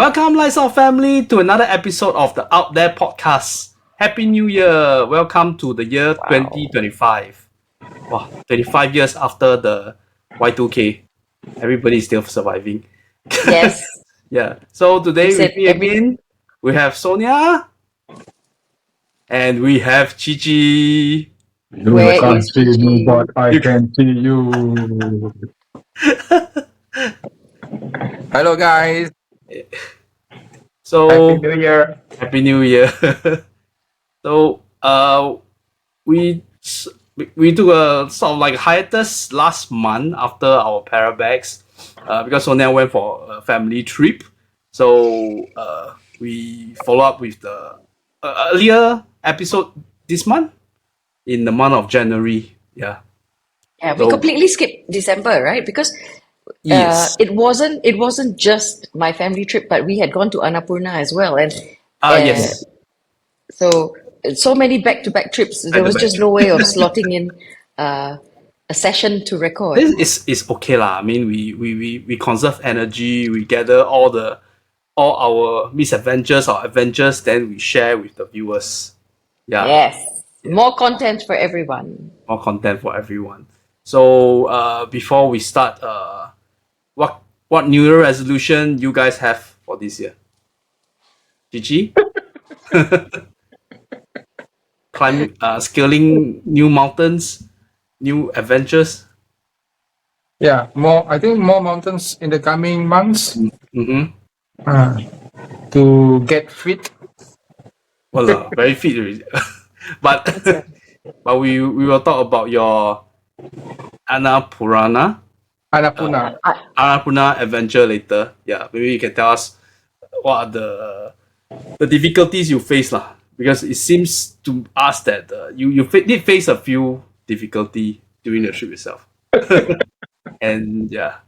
Welcome, Lifestyle family, to another episode of the Out There podcast. Happy New Year! Welcome to the year 2025. Wow, 25 years after the Y2K. Everybody's still surviving. Yes. Yeah. So today with me again, we have Sonia and we have Cici. You can't see me, but I can see you. Hello, guys. So Happy New Year. Happy New Year. So we took a sort of like hiatus last month after our Parabex because Sonia went for a family trip. So we follow up with the earlier episode this month in the month of January. Yeah. Yeah, we completely skipped December, right? Because Yes. it wasn't just my family trip, but we had gone to Annapurna as well, and Yes. so many back-to-back trips. There was just no way of slotting in a session to record. This is okay lah. I mean, we conserve energy. We gather all our misadventures, our adventures, then we share with the viewers. Yeah. Yes, more content for everyone. More content for everyone. So before we start, what New Year resolution you guys have for this year? Cici? Scaling new mountains, new adventures. Yeah, I think more mountains in the coming months. To get fit. Well, very fit already. but we will talk about your Annapurna adventure later. Yeah, maybe you can tell us what are the difficulties you face lah. Because it seems to us that you did face a few difficulty during the trip itself. And yeah,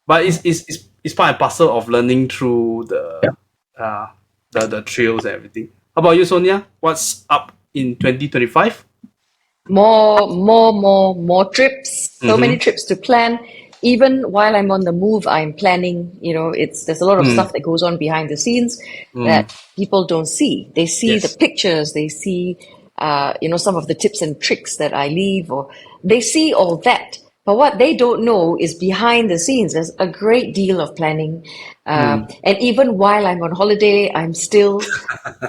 but it's part and parcel of learning through the trails and everything. How about you, Sonia? What's up in 2025? More trips. So many trips to plan. Even while I'm on the move, I'm planning. There's a lot of stuff that goes on behind the scenes that people don't see. They see the pictures. They see, some of the tips and tricks that I leave, or they see all that. But what they don't know is behind the scenes. There's a great deal of planning. And even while I'm on holiday, I'm still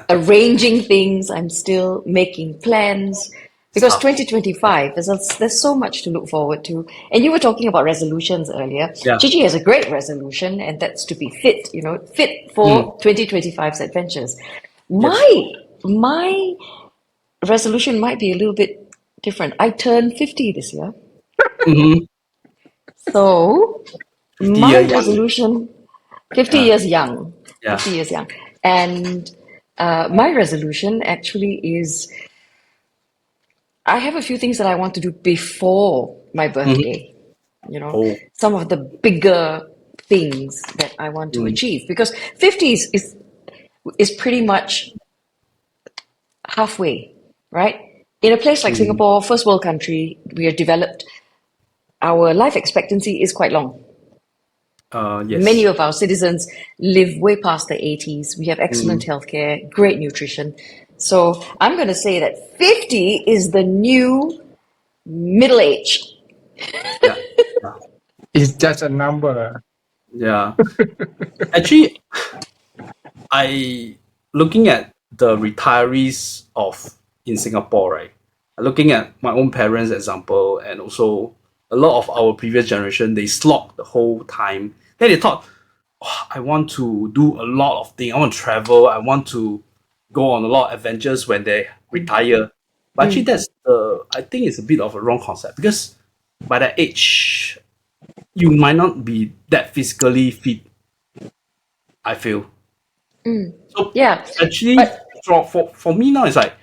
arranging things. I'm still making plans. Because 2025, there's so much to look forward to. And you were talking about resolutions earlier. Yeah. Cici has a great resolution, and that's to be fit, fit for 2025's adventures. My resolution might be a little bit different. I turned 50 this year. So, my resolution, 50 years young. Yeah. 50 years young. And my resolution actually is, I have a few things that I want to do before my birthday. Some of the bigger things that I want to achieve, because 50 is pretty much halfway, right? In a place like Singapore, first world country, we are developed. Our life expectancy is quite long. Yes. Many of our citizens live way past the 80s. We have excellent healthcare, great nutrition. So I'm going to say that 50 is the new middle age. Yeah. It's just a number. Yeah. Actually, looking at the retirees in Singapore, right? Looking at my own parents' example, and also a lot of our previous generation, they slog the whole time. Then they thought, I want to do a lot of things. I want to travel. I want to go on a lot of adventures when they retire. But actually, I think it's a bit of a wrong concept, because by that age, you might not be that physically fit, I feel. So Yeah. actually, for me now, it's like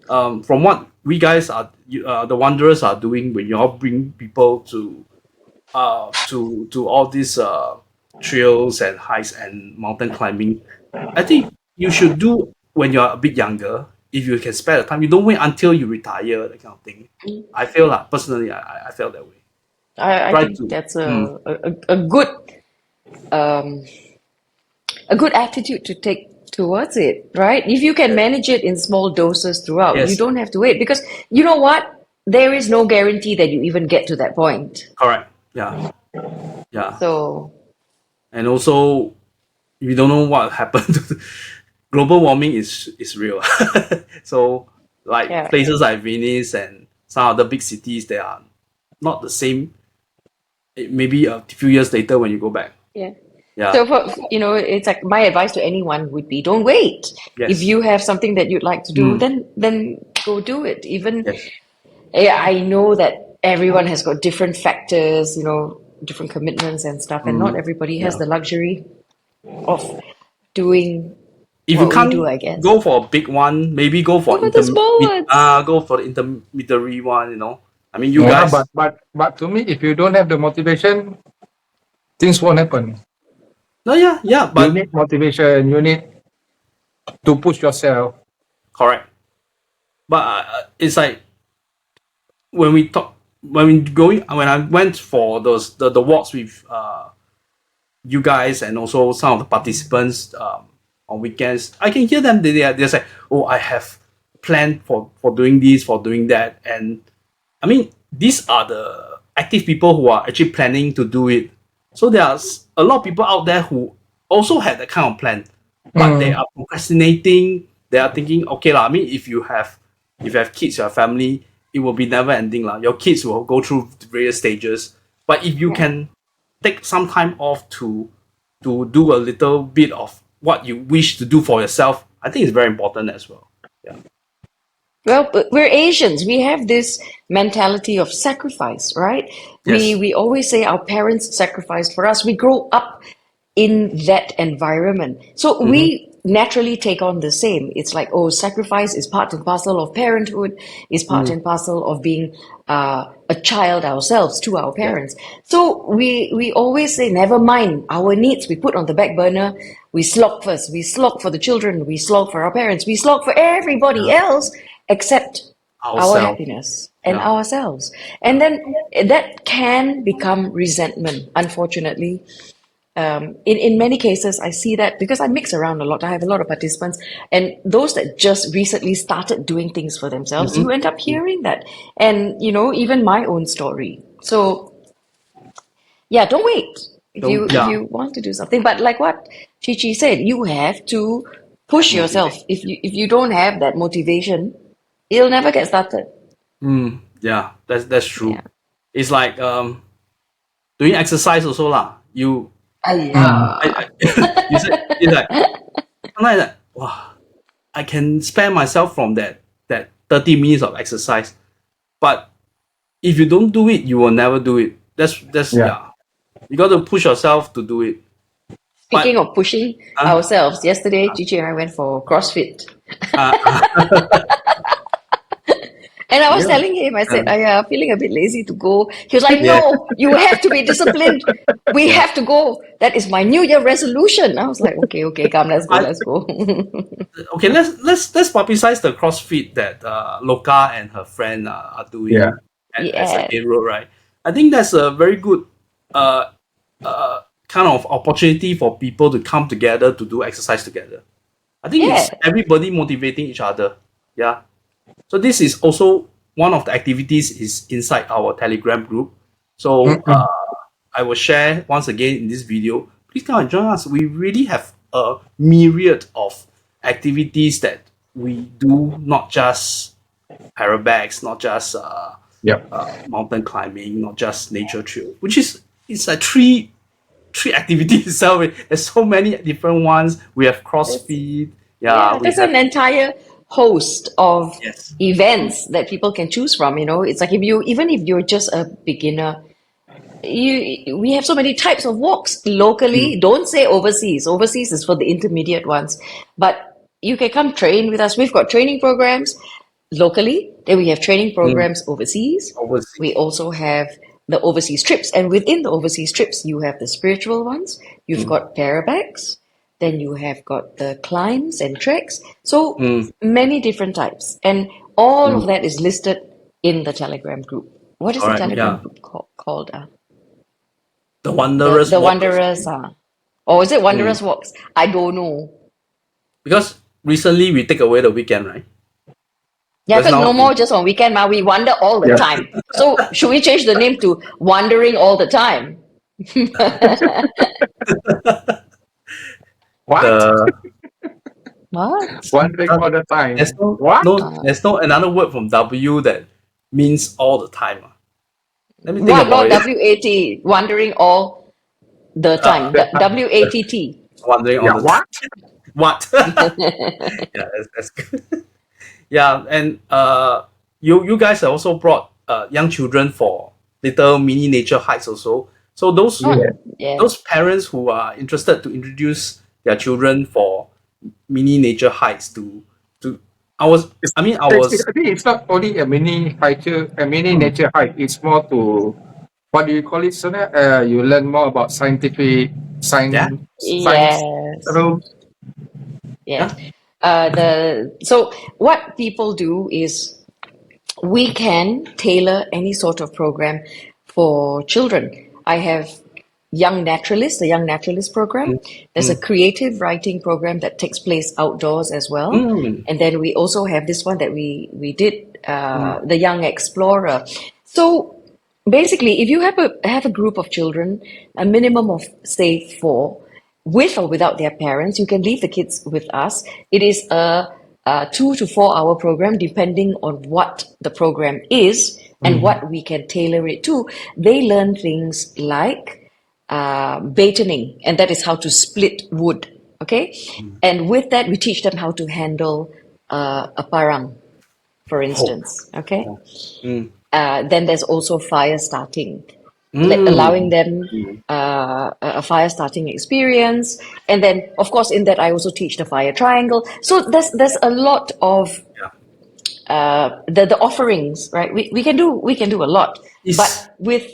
from what we guys are, the wanderers are doing when you all bring people to all these trails and hikes and mountain climbing. I think you should do when you're a bit younger. If you can spare the time, you don't wait until you retire, that kind of thing. I feel like personally, I felt that way. I think that's a good a good attitude to take towards it, right? If you can manage it in small doses throughout, you Yes, don't have to wait because you know what? There is no guarantee that you even get to that point. correct. Yeah, yeah. So, And also, we don't know what happened. Global warming is real. So, like yeah, places like Venice and some other big cities, they are not the same. Maybe a few years later when you go back. yeah. Yeah. So for it's like my advice to anyone would be don't wait. If Yes. you have something that you'd like to do, Mm. then go do it. Even Yes. yeah, I know that everyone has got different factors, different commitments and stuff, and not Mm. everybody has Yeah. the luxury of doing If you what we do, can't I guess. go for a big one, maybe go Go for for the small ones. go for the intermediary one. I mean, you Yeah, guys. but to me, if you don't have the motivation, things won't happen. No, yeah, yeah, You but need motivation. You need to push yourself. correct. But it's like when we talk when I went for the walks with you guys and also some of the participants on weekends, I can hear them. They're like, oh, I have planned for doing this, for doing that, and I mean, these are the active people who are actually planning to do it. So there's a lot of people out there who also had that kind of plan, but they Mm. are procrastinating. They are thinking, okay lah. I mean, if you have kids, you have family, it will be never ending lah. Your kids will go through various stages. But if you Yeah. can take some time off to do a little bit of what you wish to do for yourself, I think it's very important as well. Yeah. Well, but we're Asians. We have this mentality of sacrifice, right? We Yes. we always say our parents sacrificed for us. We grow up in that environment. So Mm-hmm. we naturally take on the same. It's like, oh, sacrifice is part and parcel of parenthood, is part Mm. and parcel of being a child ourselves to our Yeah. parents. So we always say, never mind our needs, we put on the back burner. We slog first. We slog for the children. We slog for our parents. We slog for everybody Yeah. else except our Ourselves. happiness and Yeah. ourselves. And then that can become resentment, unfortunately. In many cases, I see that because I mix around a lot. I have a lot of participants, and those that just recently started doing things for themselves, you Mm-hmm. end up hearing that. And, even my own story. So, yeah, don't wait if you Don't. if Yeah. you want to do something. But like what Cici said, you have to push yourself. Motivate. If you don't have that motivation, you'll never get started. Yeah. That's Yeah. true. It's like doing exercise also lah. Mm. I you said it's like sometimes like, wow, I can spare myself from that 30 minutes of exercise, but if you don't do it, you will never do it. That's Yeah. yeah. You got to push yourself to do it. Speaking But of pushing uh, ourselves, yesterday Cici and I went for CrossFit. uh, And I was Yeah. telling him, I said, I am feeling a bit lazy to go. He was like, yeah, no, you have to be disciplined. We yeah. have to go. That is my New Year resolution. I was like, okay, come, let's go, I let's go. okay. Let's publicize the CrossFit that Loka and her friend are Yeah. doing at Yeah, Circuit Road, right? I think that's a very good uh, kind of opportunity for people to come together to do exercise together. I think yeah, it's everybody motivating each other. Yeah. So this is also one of the activities is inside our Telegram group. So Mm-mm. I will share once again in this video. Please come and join us. We really have a myriad of activities that we do, not just Parabex, not just Yep. mountain climbing, not just nature trail, which is it's like three activities itself. There's so many different ones. We have there's, CrossFit. Yeah, yeah, we there's an have entire host of yes. events that people can choose from. It's like even if you're just a beginner, we have so many types of walks locally. Mm, Don't say overseas. Overseas is for the intermediate ones. But you can come train with us. We've got training programs locally, then we have training mm, programs overseas. We overseas. also have the overseas trips, and within the overseas trips, you have the spiritual ones. You've Mm, got Parabex, then you have got the climbs and treks. So mm, many different types, and all of mm. that is listed in the Telegram group. What is the Correct. Telegram Yeah. group called? The The Wanderers the Walkers. Wanderers. Or is it Wanderers Walks? I don't know. Because recently we take away the weekend, right? Yeah, Because because no now more just on weekend, ma. We wander all the time. So should we change the name to Wandering All the Time? What? the What? Wondering all the there's time. no What? there's no another word from W that means all the time. Let me think What? about Not it. WAT. Wandering all the time. The time. WATT. Wondering all Yeah, the time. what? What? Yeah, that's good. Yeah, and you guys have also brought young children for little mini nature hikes also. So Oh, Yeah. those yes. parents who are interested to introduce their children for mini nature hikes to I was I think it's not only a mini hiker, a mini hmm, nature hike. It's more to, what do you call it, Sonia? You learn more about yeah, science Yes. rules. Yes. yeah. So what people do is we can tailor any sort of program for children. I have the Young Naturalist program. Mm, There's a mm, creative writing program that takes place outdoors as well. mm, And then we also have this one that we did, mm, the Young Explorer. So basically, if you have a group of children, a minimum of say four, with or without their parents, you can leave the kids with us. It is a 2 to 4 hour program, depending on what the program is and mm, what we can tailor it to. They learn things like batoning, and that is how to split wood. Okay, mm. and with that, we teach them how to handle a parang, for Oh, instance. Okay, oh. Mm, then there's also fire starting, allowing mm, them mm. a fire starting experience. And then, of course, in that I also teach the fire triangle. So there's a lot of Yeah. the offerings, right? We can do a lot, It's but with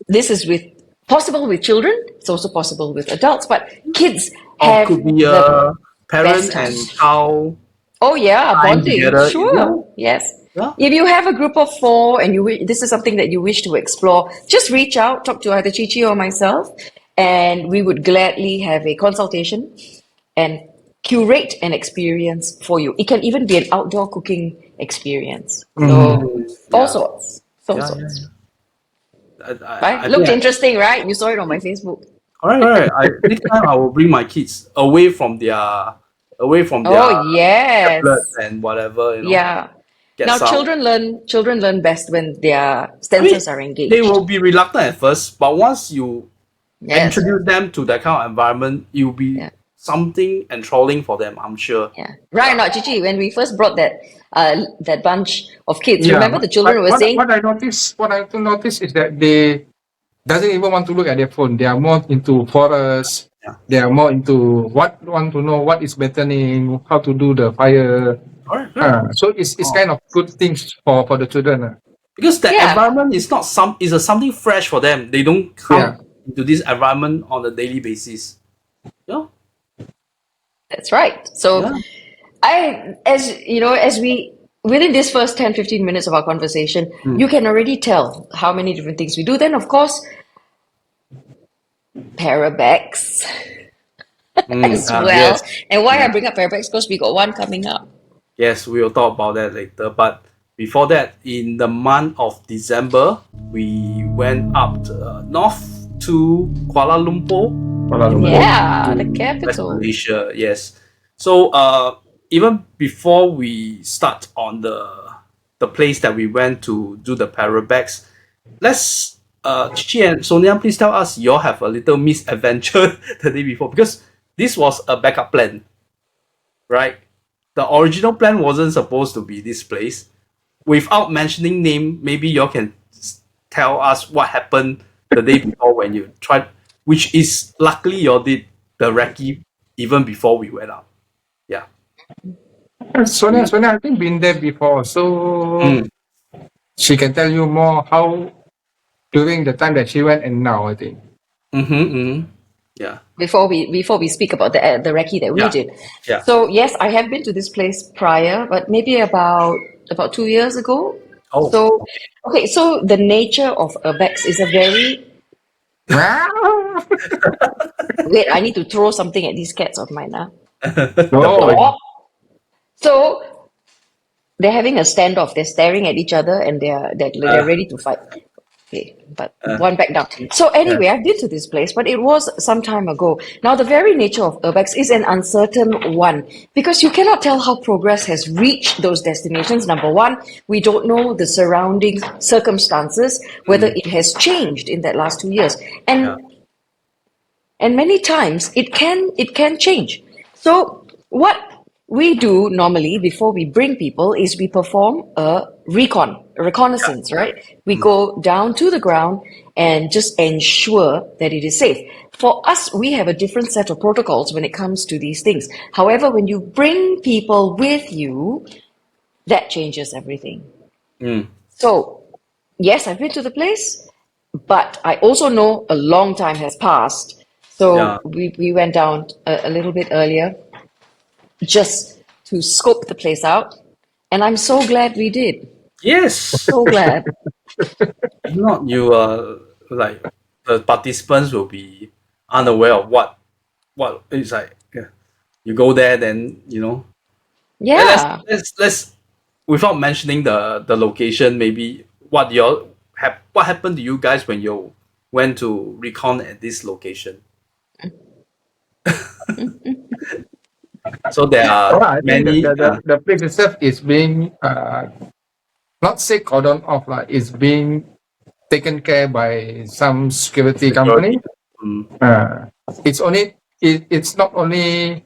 this is with possible with children. It's also possible with adults, but kids or have could be the a best parent time. and child Oh yeah, time bonding, together. Yeah, sure, yes. yeah. If you have a group of four and this is something that you wish to explore, just reach out, talk to either Cici or myself, and we would gladly have a consultation and curate an experience for you. It can even be an outdoor cooking experience. Mm. So Mm, all yeah, sorts, all yeah, yeah, sorts. yeah. Right? I think Looked interesting, right? You saw it on my Facebook. all right. Next time I will bring my kids away from Oh their tablets yes. and whatever, Yeah. get Now some. children learn best when their I mean, senses are they engaged. will be reluctant at first, but once you Yes. introduce them to that kind of environment, it will be Yeah. something enthralling for them, I'm sure. Yeah. Right or Yeah. not, Chichi, when we first brought that bunch of kids, Yeah, remember the children were saying, what I noticed is that they doesn't even want to look at their phone. They are more into forest. Yeah. They are more into want to know what is battening, how to do the fire. All right, good. So it's Oh. kind of good things for the children. Because the yeah, environment is not is a something fresh for them. They don't Yeah. come into this environment on a daily basis. Yeah. that's right. So Yeah. as you know, within this first 10, 15 minutes of our conversation, Mm. you can already tell how many different things we do. Then, of course, Parabex as well. Yes. And why I Yeah. bring up Parabex, because we got one coming up. Yes, we will talk about that later. But before that, in the month of December, we went up north to Kuala Lumpur, Kuala Lumpur. Yeah, the West capital. Malaysia. Yes. So even before we start on the place that we went to do the Parabex, let's Chichi and Sonia, please tell us you all have a little misadventure the day before, because this was a backup plan, right? The original plan wasn't supposed to be this place. Without mentioning name, maybe you all can tell us what happened the day before when you tried, which is luckily you all did the recce even before we went out. Yeah. Sonia, I think been there before, so Mm. she can tell you more how during the time that she went and now. I think. Mm-hmm, mm-hmm. Yeah. Before we speak about the recce that we Yeah. did. Yeah. So yes, I have been to this place prior, but maybe about 2 years ago. Oh. So okay, so the nature of urbex is a very Wait, I need to throw something at these cats of mine now. Oh, Stop. So they're having a standoff. They're staring at each other and they're ready to fight. Okay, but one back down. So anyway, I've been to this place, but it was some time ago. Now, the very nature of urbex is an uncertain one because you cannot tell how progress has reached those destinations. Number one, we don't know the surrounding circumstances, whether it has changed in that last 2 years. And many times it can change. So what we do normally before we bring people is we perform a reconnaissance, right? We go down to the ground and just ensure that it is safe. For us, we have a different set of protocols when it comes to these things. However, when you bring people with you, that changes everything. So, yes, I've been to the place, but I also know a long time has passed. So we went down a little bit earlier just to scope the place out. And I'm so glad we did. Yes. So glad. If not, you like the participants will be unaware of what it's like. Yeah. You go there, then Yeah. let's without mentioning the location, maybe what happened to you guys when you went to recon at this location. So there are I think many. the place itself is being not say cordon off, like it's being taken care by some security company. It's not only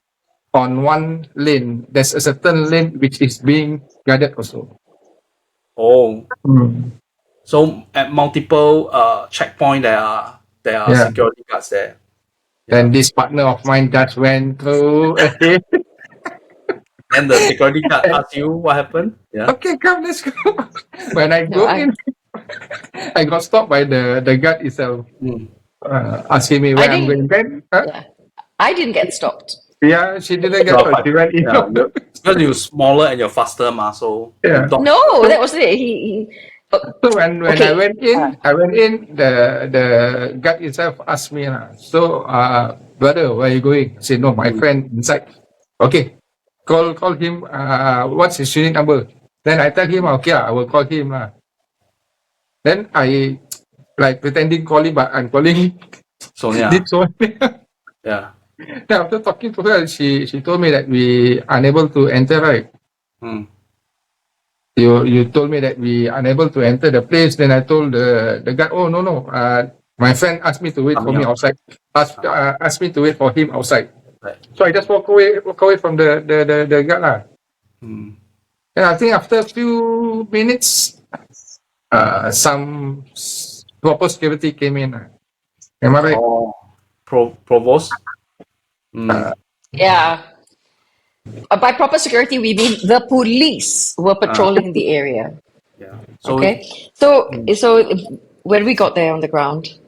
on one lane. There's a certain lane which is being guarded also. Oh, so at multiple checkpoint there are security guards there. And this partner of mine just went through. And the security guard asked you what happened. Yeah. Okay, come, let's go. When I go No, in, I got stopped by the guard itself, asking me where I'm going. Then, yeah. I didn't get stopped. yeah, she didn't get stopped. She went in. Because you're smaller and you're faster, so No, that was it. So when I went in, the guard itself asked me, so brother, where are you going? I said, no, my friend inside. Okay, call him. What's his unit number? Then I tell him, okay, I will call him. Then I like pretending calling, but I'm calling Sonia. this one. Yeah. Then after talking to her, she told me that we unable to enter, right? You told me that we unable to enter the place. Then I told the guy, oh no, my friend asked me to wait for me outside. Asked me to wait for him outside. Right. So I just walk away from the guard. And I think after a few minutes, some proper security came in. Am I right? Oh, provost. Yeah. By proper security, we mean the police were patrolling the area. Yeah. So when we got there on the ground,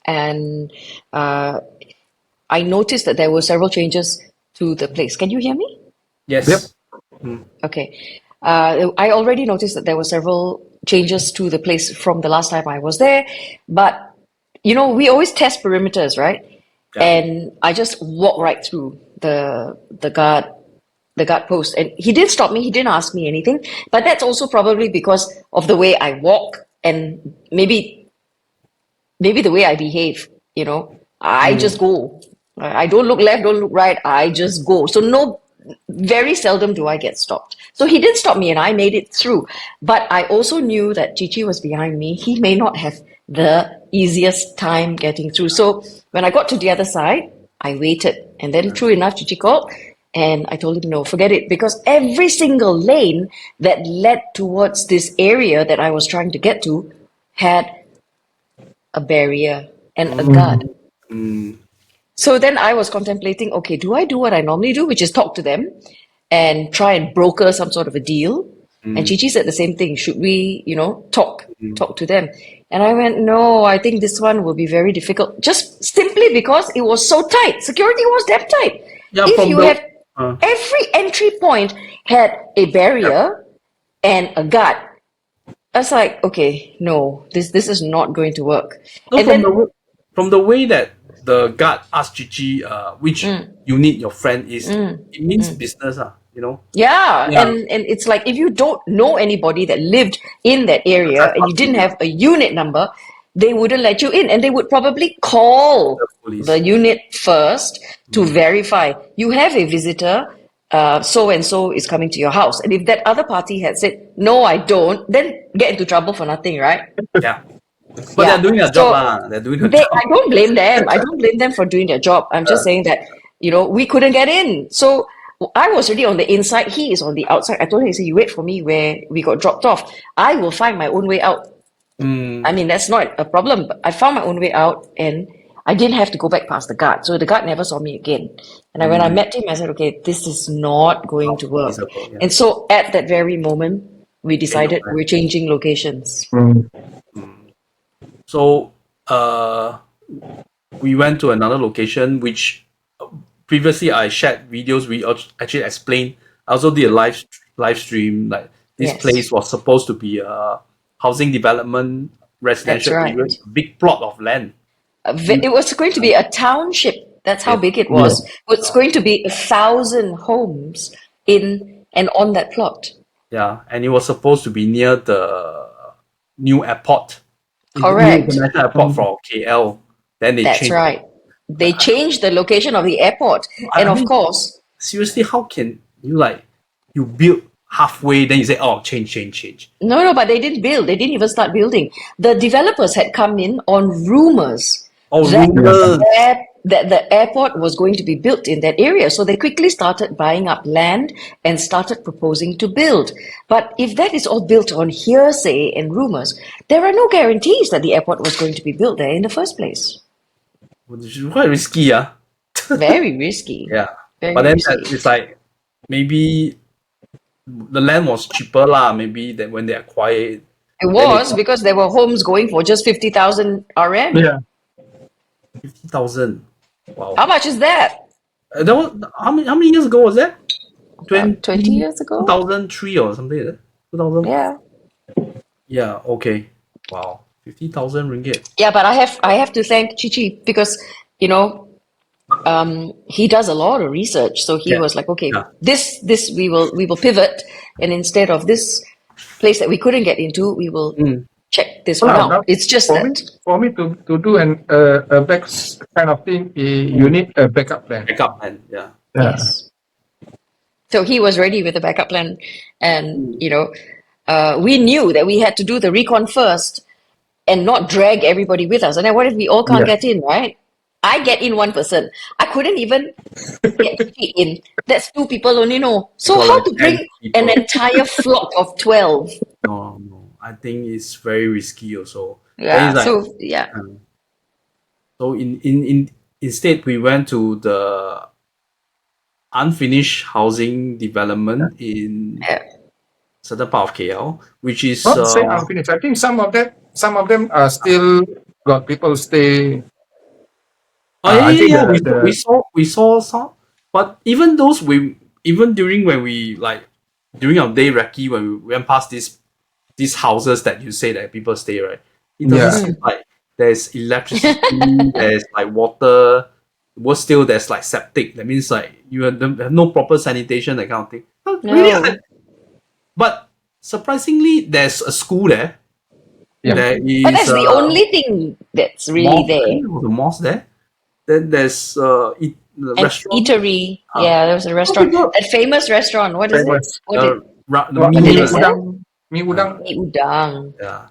and I noticed that there were several changes to the place. Can you hear me? Yes. Yep. Okay. I already noticed that there were several changes to the place from the last time I was there, but we always test perimeters, right? Yeah. And I just walked right through the guard post, and he didn't stop me. He didn't ask me anything, but that's also probably because of the way I walk and maybe the way I behave. I just go. I don't look left, don't look right. I just go. So very seldom do I get stopped. So he didn't stop me, and I made it through. But I also knew that Cici was behind me. He may not have the easiest time getting through. So when I got to the other side, I waited. And then true enough, Cici called, and I told him, no, forget it. Because every single lane that led towards this area that I was trying to get to had a barrier and a guard. So then I was contemplating, okay, do I do what I normally do, which is talk to them and try and broker some sort of a deal? And Cici said the same thing. Should we, talk to them? And I went, no, I think this one will be very difficult. Just simply because it was so tight. Security was damn tight. Yeah, if you have every entry point had a barrier and a guard, I was like, okay, no, this is not going to work. So And then, from the way that the guard asked Cici, which unit your friend is, it means business, yeah, Yeah, and it's like if you don't know anybody that lived in that area and you trespassing, didn't yeah, have a unit number, they wouldn't let you in, and they would probably call the police. the unit first to verify you have a visitor. So and so is coming to your house, and if that other party had said no, I don't, then get into trouble for nothing, right? Yeah, but they're Yeah. doing their job, So lah. They're doing their I job. don't blame them. I don't blame them for doing their job. I'm just saying that, we couldn't get in. So I was already on the inside. He is on the outside. I told him, he said, you wait for me where we got dropped off. I will find my own way out. Mm, I mean, that's not a problem. But I found my own way out and I didn't have to go back past the guard. So the guard never saw me again. And when I met him, I said, okay, this is not going to work. feasible, yeah. And so at that very moment, we Change of decided plan. we're changing locations. So, we went to another location, which previously I shared videos. We actually explained. I also did a live stream. Like this Yes. place was supposed to be a housing development residential That's right. area, big plot of land. It was going to be a township. That's how Yes. big it was. It's going to be 1,000 homes in and on that plot. Yeah, and it was supposed to be near the new airport, the new Correct. international airport for KL. Then they That's changed. right. They changed the location of the airport. I And of mean, course, seriously, how can you build halfway, then you say, oh, change. no, but they didn't build. They didn't even start building. The developers had come in on rumors Oh, that rumors. that the airport was going to be built in that area. So they quickly started buying up land and started proposing to build. But if that is all built on hearsay and rumors, there are no guarantees that the airport was going to be built there in the first place. Which is quite risky, yeah. Very risky. Yeah. Very But then risky. it's like maybe the land was cheaper lah, maybe than when they acquired it. It was because there were homes going for just 50,000 RM. Yeah. 50,000. Wow. How much is that? That was how many years ago was that? 20 years ago? 2003 or something like that? 2000? Yeah. Yeah, okay. Wow. 50,000 ringgit. Yeah, but I have to thank Cici because, he does a lot of research. So he Yeah. was like, okay, Yeah. this we will pivot, and instead of this place that we couldn't get into, we will check this one Now, out. It's just for that. me, to do a back kind of thing, you need a backup plan. Backup plan, yeah. Yeah. Yes. So he was ready with the backup plan, and we knew that we had to do the recon first, and not drag everybody with us. And then what if we all can't Yeah. get in, right? I get in one person. I couldn't even get Cici in. That's two people only know. So got how like to bring 10 people. an entire flock of 12? No. I think it's very risky also. Yeah. Then it's like, So yeah. so instead we went to the unfinished housing development in Yeah. certain part of KL, which is Not say unfinished. I think some of them are still got people stay. I think we saw some, but even those even during when we during our day recce, when we went past these houses that you say that people stay, right? It doesn't seem like there's electricity, there's like water, but still there's like septic. That means like you have no proper sanitation, that kind of thing. No. Really? But surprisingly, there's a school there. Yeah. There is But that's the only thing that's really mosque, I there. think there was a mosque there. Then there's the An restaurant. eatery. Yeah, there was a restaurant. people- That famous restaurant. What is Famous. it? What did The What, did mini they mee say? restaurant. udang? Mee udang. Yeah.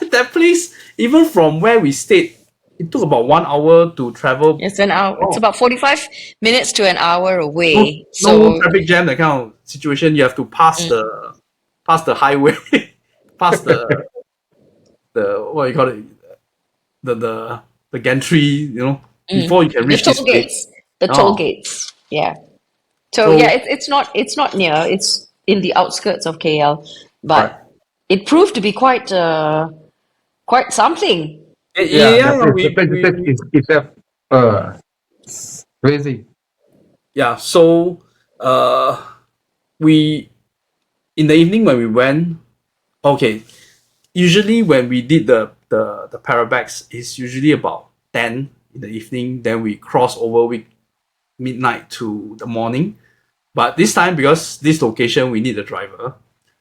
That place, even from where we stayed, it took about 1 hour to travel. It's an hour. It's Oh. about 45 minutes to an hour away. No So traffic jam, that kind of situation. You have to pass the highway, past the what you call it, the gantry, before you can the reach toll this place. gates. The toll Oh. gates. Yeah. So yeah, it's not near. It's in the outskirts of KL, but it proved to be quite something. Yeah, the place is itself crazy. yeah. So we in the evening when we went, Okay. Usually when we did the Parabex, it's usually about 10 in the evening. Then we cross over midnight to the morning. But this time, because this location, we need a driver.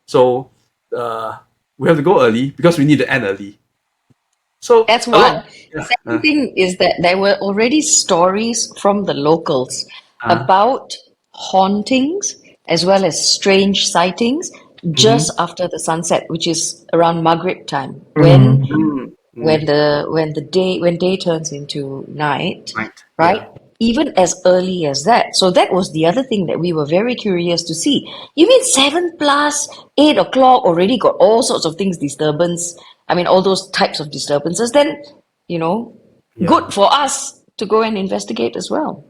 So we have to go early because we need to end early. So That's a one. lot. Second thing is that there were already stories from the locals about hauntings as well as strange sightings just after the sunset, which is around Maghrib time, when day turns into night, Right. right? Yeah. Even as early as that. So that was the other thing that we were very curious to see. You mean 7 plus 8 o'clock already got all sorts of things disturbance? I mean, all those types of disturbances. Then, Yeah. good for us to go and investigate as well.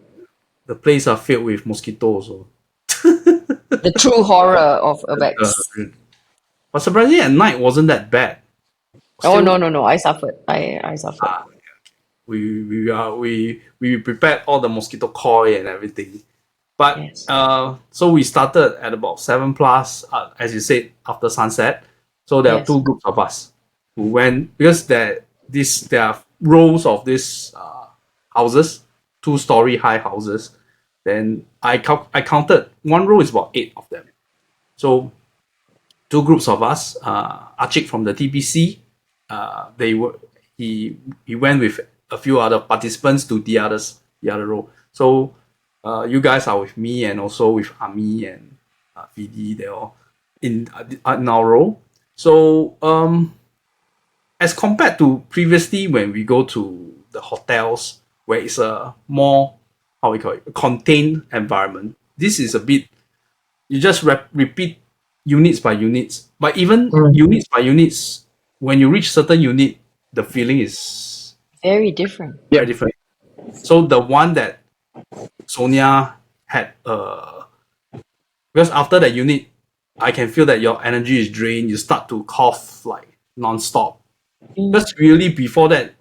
The place are filled with mosquitoes. So. The true horror of Urbex. But surprisingly, at night wasn't that bad. Oh, Still, no. I suffered. I suffered. we prepared all the mosquito coil and everything. But Yes. so we started at about 7 plus, as you said, after sunset. So there are Yes. two groups of us who went because there are rows of these houses, 2-story high houses. Then I counted one row is about 8 of them. So two groups of us, Achik from the TPC, he went with a few other participants to the other row. So you guys are with me and also with Ami and Fidi. They're all in our row. So as compared to previously when we go to the hotels where it's a more, how we call it, contained environment, this is a bit, you just repeat units by units. But even units by units, when you reach certain unit, the feeling is Very different. very different. So the one that Sonia had, because after that unit, I can feel that your energy is drained. You start to cough like non-stop. Because really before that,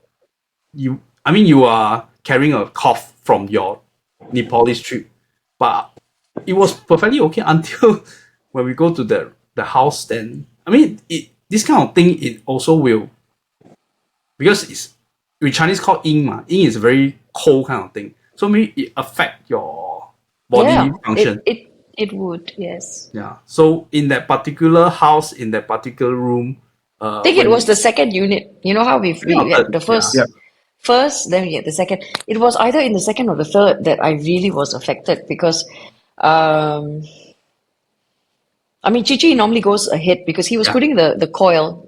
you are carrying a cough from your Nepalese trip, but it was perfectly okay until when we go to the house. Then this kind of thing, it also will, because it's we Chinese call yin ma. Yin is a very cold kind of thing, so maybe it affect your body function. It would, yes. Yeah. So in that particular house, in that particular room, I think it was the second unit. You know how we had the first, then we had the second. It was either in the second or the third that I really was affected because, Cici normally goes ahead because he was putting the coil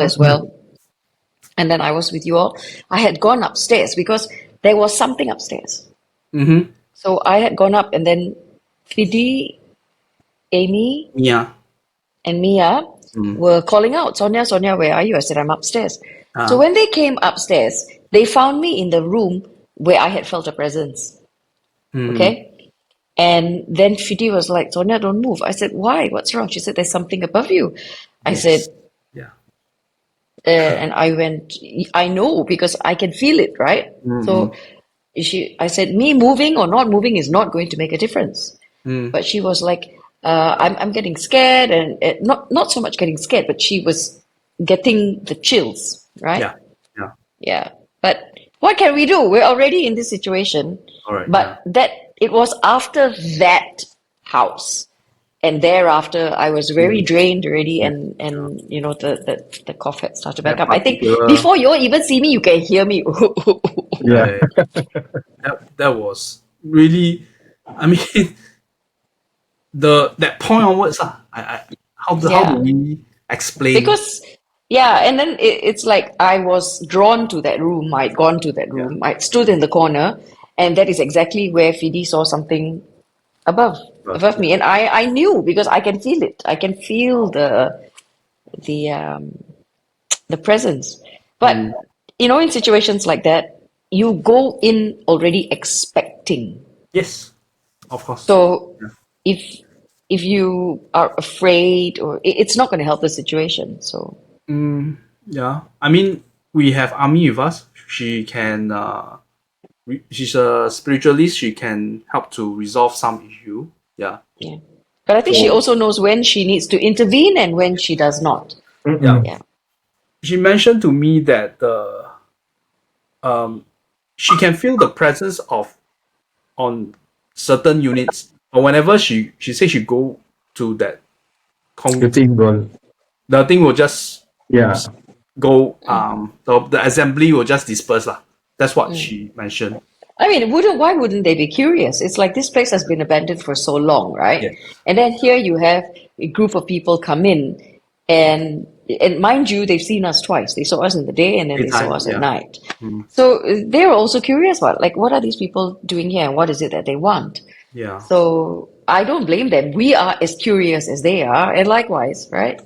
as well. And then I was with you all. I had gone upstairs because there was something upstairs. Mm-hmm. So I had gone up, and then Fidi, Amy, and Mia were calling out, Sonia, where are you? I said, I'm upstairs. So when they came upstairs, they found me in the room where I had felt a presence. Okay? And then Fidi was like, Sonia, don't move. I said, why? What's wrong? She said, there's something above you. I said, and I went, I know because I can feel it, right? So I said, me moving or not moving is not going to make a difference. But she was like, I'm getting scared, and not so much getting scared, but she was getting the chills, right? Yeah. But what can we do? We're already in this situation. But it was after that house. And thereafter, I was very drained already, and the cough had started back up. I think before you all even see me, you can hear me. That was really, that point onwards, how do we explain? Because and then it's like I was drawn to that room. I'd gone to that room. I stood in the corner, and that is exactly where Fidi saw something above me, and I knew because I can feel it. I can feel the presence. But in situations like that, you go in already expecting. Yes, of course. So if you are afraid, or it's not going to help the situation. So we have Ami with us. She can. She's a spiritualist. She can help to resolve some issue. Yeah. But I think she also knows when she needs to intervene and when she does not. Yeah. Yeah. She mentioned to me that she can feel the presence of on certain units, but whenever she says she go to that The thing goal. the thing will just Yeah. go the assembly will just disperse lah. That's what she mentioned. I mean, why wouldn't they be curious? It's like this place has been abandoned for so long, right? Yes. And then here you have a group of people come in, and mind you, they've seen us twice. They saw us in the day, and then they saw Daytime, us at yeah. night. So they're also curious about, like, what are these people doing here, and what is it that they want? Yeah. So I don't blame them. We are as curious as they are, and likewise, right?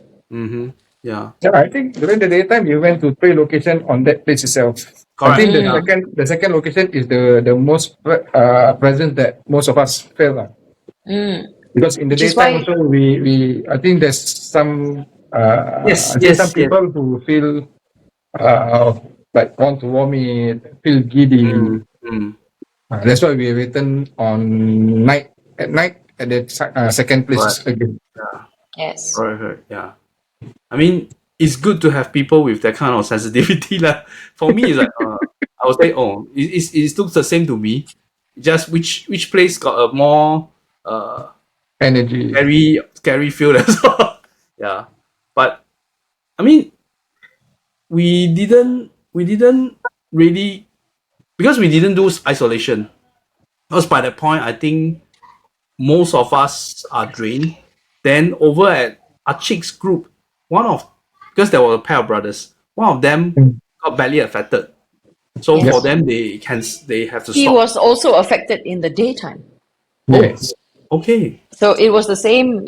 Yeah. Yeah, I think during the daytime you went to 3 locations on that place itself. I Correct. think the Yeah. second location is the most present that most of us felt lah. Because in the Which is daytime why, also we I think there's some Yes, I see some yes, yes. people who feel like want to vomit, feel giddy. That's why we written on at night at the second place Correct. again. yes. Correct. Yeah. I mean, it's good to have people with that kind of sensitivity lah. For me, it's like I would say, it looks the same to me. Just which place got a more Energy. scary feel as well. Yeah, but I mean, we didn't really, because we didn't do isolation. Because by that point, I think most of us are drained. Then over at Achik's group, because there were a pair of brothers, one of them got badly affected. So Yes. for them, they have to He stop. was also affected in the daytime. Yes. Okay. So it was the same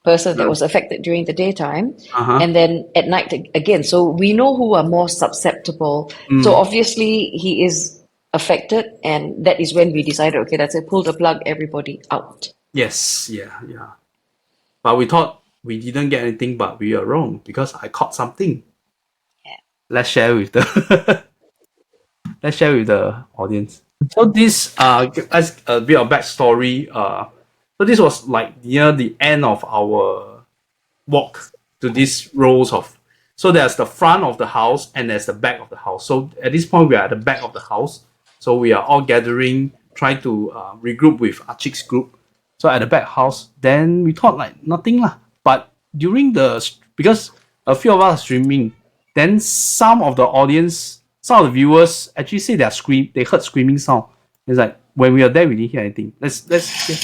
person that was affected during the daytime, and then at night again. So we know who are more susceptible. So obviously he is affected, and that is when we decided, okay, that's it, pull the plug, everybody out. Yes. Yeah. But we thought we didn't get anything, but we are wrong because I caught something. Yeah. Let's share with the let's share with the audience. So this as a bit of backstory. So this was like near the end of our walk to these rows of. So there's the front of the house and there's the back of the house. So at this point we are at the back of the house. So we are all gathering, trying to regroup with Achik's group. So at the back house, then we thought like nothing lah. But because a few of us are streaming, then some of the audience, some of the viewers actually say they heard screaming sound. It's like when we are there, we didn't hear anything. Let's hear.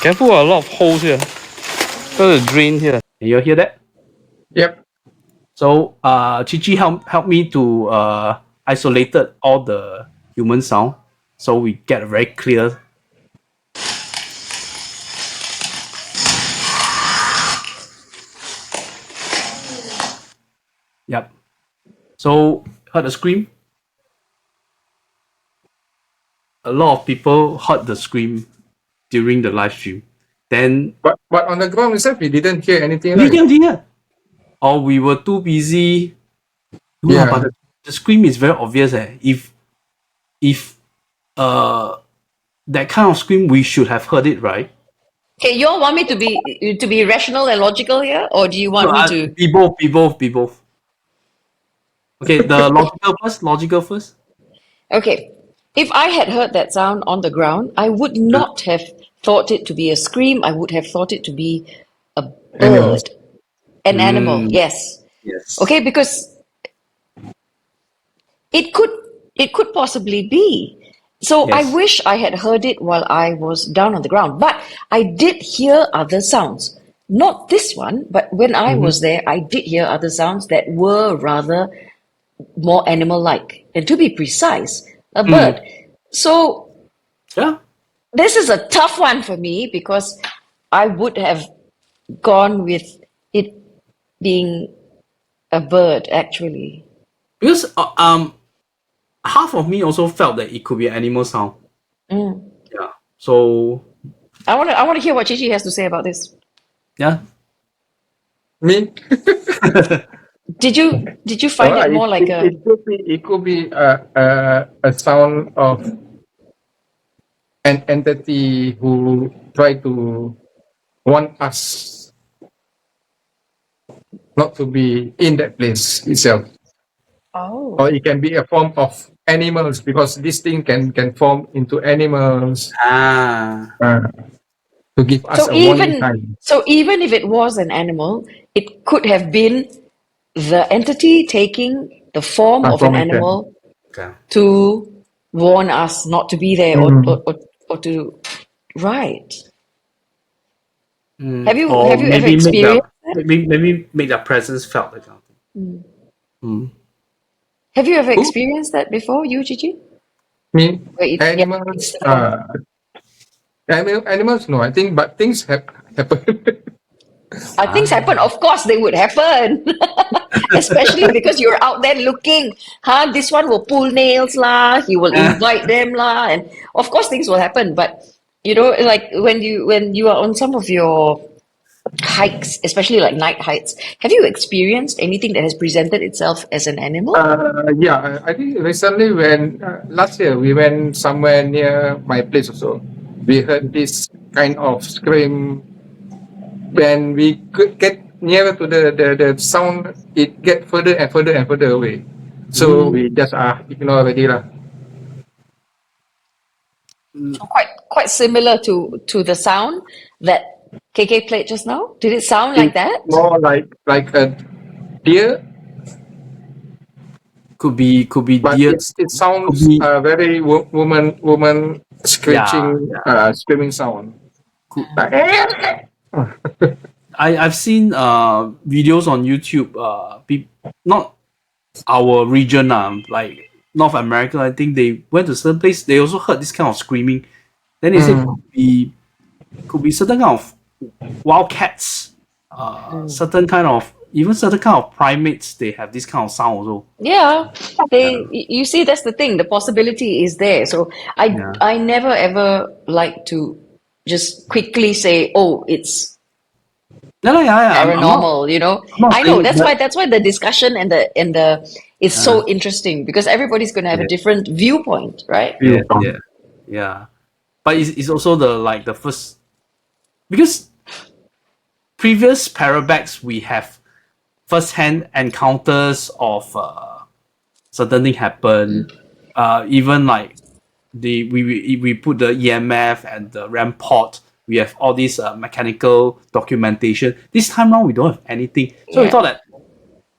Careful, a lot of holes here. There's a drain here. Can you hear that? Yep. So Cici helped me to isolated all the human sound, so we get a very clear. Yep. So heard the scream. A lot of people heard the scream during the live stream. Then But on the ground itself, we didn't hear anything. we Right? didn't hear. Or we were too busy. Yeah. But the scream is very obvious. If that kind of scream, we should have heard it, right? Okay, you all want me to be rational and logical here, or do you want me to Be both. Okay, the logical first. Okay, if I had heard that sound on the ground, I would not have thought it to be a scream. I would have thought it to be a Animal. bird, an animal. Yes. Yes. Okay, because it could possibly be. So I Yes. wish I had heard it while I was down on the ground, but I did hear other sounds. Not this one, but when I was there, I did hear other sounds that were rather more animal-like, and to be precise, a bird. So Yeah. this is a tough one for me because I would have gone with it being a bird, actually. Because half of me also felt that it could be an animal sound. Yeah. So I want to hear what Cici has to say about this. yeah. Me? Did you find it more like a? It could be a sound of an entity who try to want us not to be in that place itself. Oh. Or it can be a form of animals, because this thing can form into animals to give us So a warning sign. even if it was an animal, it could have been the entity taking the form of an Transformation. animal Okay. to warn us not to be there Mm. or to right. Mm, Have you or ever maybe make the experienced that? maybe make their presence felt, that kind of thing. Mm. Have you ever Who? experienced that before, you, Gigi? I mean, Where it, yeah, it's animals. the Animals. No, I think, but things happen. things happen. Of course, they would happen, especially because you're out there looking. Huh? This one will pull nails lah. He will invite them lah, and of course, things will happen. But like when you are on some of your hikes, especially like night hikes, have you experienced anything that has presented itself as an animal? Yeah, I think recently when last year we went somewhere near my place also, we heard this kind of scream. When we could get nearer to the sound, it get further and further and further away. So we just ignore already lah. So quite similar to the sound that KK played just now. Did it sound like that? More like a deer, Could be but deer. it sounds Could be very woman screeching, screaming sound. could, Like, I've seen videos on YouTube. Not our region, like North America. I think they went to certain place. They also heard this kind of screaming. Then they said could be certain kind of wild cats. Certain kind of primates. They have this kind of sound also. Yeah, you see, that's the thing. The possibility is there. So I never ever like to just quickly say, oh, it's paranormal. I know that's why the discussion and the is so interesting, because everybody's going to have a different viewpoint, right? Yeah. But it's also the first, because previous Parabex we have first-hand encounters of certain thing happen. Even like we put the EMF and the RAM port. We have all these mechanical documentation. This time around we don't have anything, so we thought that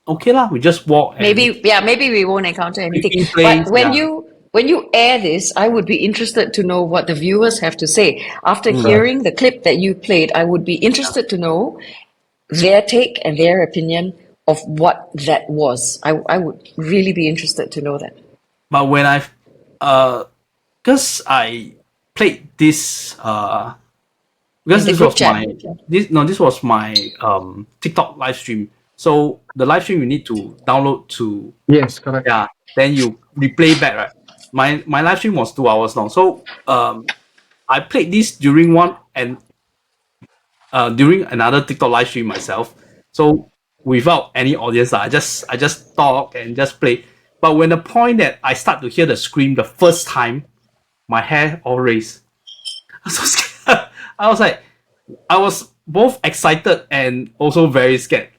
okay lah, we just walk. And maybe we won't encounter anything. But when you air this, I would be interested to know what the viewers have to say. After hearing the clip that you played, I would be interested to know their take and their opinion of what that was. I would really be interested to know that. But when because I played this because this was my TikTok live stream. So the live stream you need to download to, yes, correct. Yeah, then you replay back, right? My live stream was 2 hours long. So I played this during during another TikTok live stream myself. So without any audience, I just talk and just play. But when the point that I start to hear the scream the first time, my hair all raised. I was so scared. I was both excited and also very scared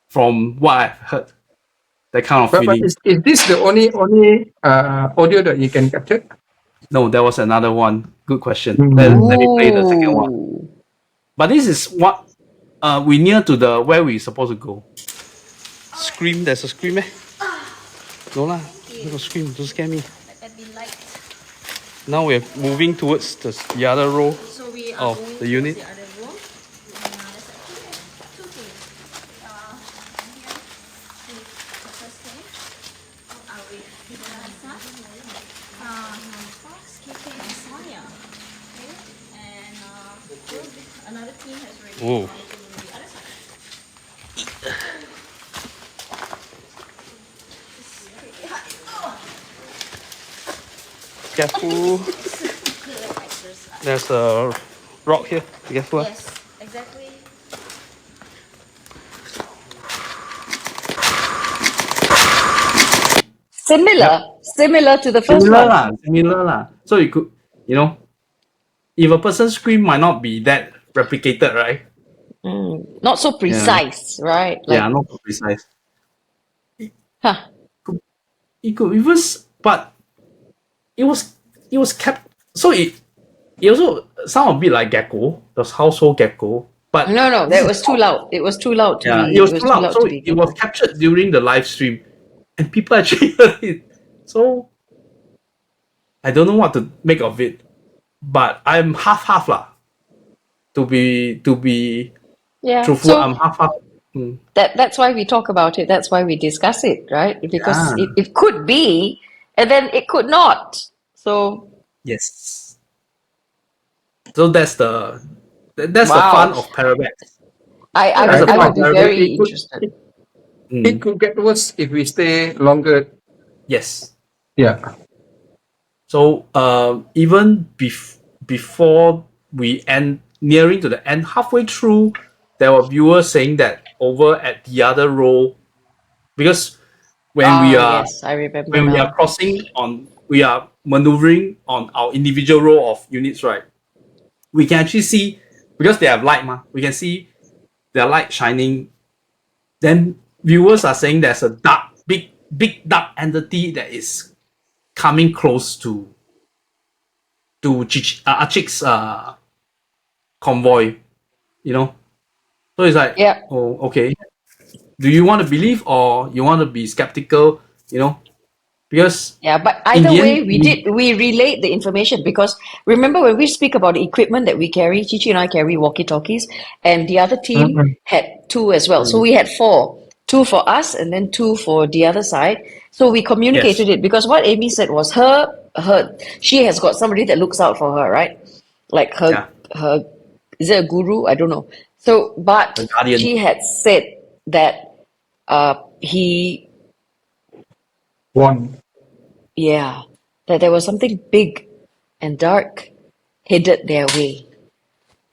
from what I've heard. That kind of feeling. But is this the only audio that you can capture? No, there was another one. Good question. Let me play the second one. But this is what we near to the where we supposed to go. Scream, there's a scream, eh? No lah, there's a scream, don't scare me. Now we're moving towards the other row of the unit. Whoa. Careful. There's a rock here. Be careful. Yes, exactly. Similar to the first one. Similar lah. So you could, if a person scream might not be that replicated, right? Not so precise, right? Like, Not so precise. huh. It was, but it was kept. So it also sound a bit like gecko, the household gecko. But No, this that is was too loud. It was too loud to it be. was It was too too loud. loud to So be it was gecko. captured during the live stream, and people actually heard it. So I don't know what to make of it, but I'm half lah. To be Yeah. truthful, So I'm half. Mm, that's why we talk about it. That's why we discuss it, right? Because yeah. it could be, and then it could not. So Yes. So that's the fun wow, of Parabex. I That's I the would I fun would of be think Parabex. very it could interested. it could get worse if we stay longer. Yes. Yeah. So even before we end, nearing to the end, halfway through, there were viewers saying that over at the other row, because when we Ah, are yes, I remember when we are now. crossing on, we are maneuvering on our individual row of units, right? We can actually see, because they have light, we can see their light shining. Then viewers are saying there's a big dark entity that is coming close to Achik's convoy, you know. So it's like, Yeah. oh, okay. Do you want to believe or you want to be skeptical? You know, because Yeah, but in either the way, end, we relate the information because remember when we speak about the equipment that we carry, Cici and I carry walkie-talkies, and the other team Mm-mm. had two as well. So we had four, two for us and then two for the other side. So we yes, communicated it because what Amy said was her she has got somebody that looks out for her, right? Like yeah, her is it a guru? I don't know. So the but guardian, she had said that he One. yeah, that there was something big and dark headed their way.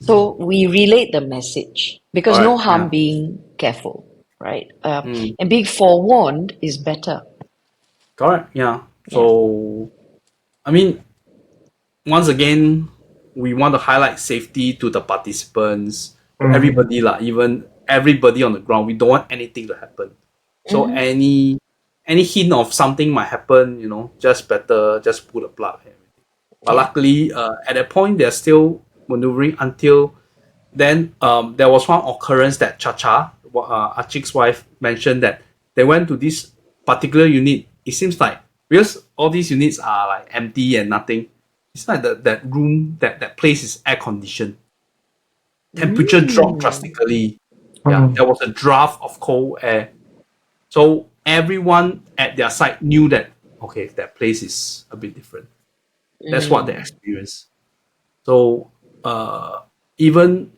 So we relayed the message because no correct, harm yeah, being careful, right? mm, And being forewarned is better. correct, yeah. Yeah. So I mean, once again, we want to highlight safety to the participants, Mm. everybody lah, even everybody on the ground. We don't want anything to happen. So Hmm. any hint of something might happen, just better just pull the plug. But Yeah. luckily, at that point, they're still maneuvering until then. There was one occurrence that Chacha, Achik's wife, mentioned that they went to this particular unit. It seems like, because all these units are like empty and nothing, it's like that room, that place is air conditioned. Temperature dropped Mm. drastically. Yeah, Mm. there was a draft of cold air. So everyone at their side knew that, okay, that place is a bit different. That's what they Mm. experienced. So even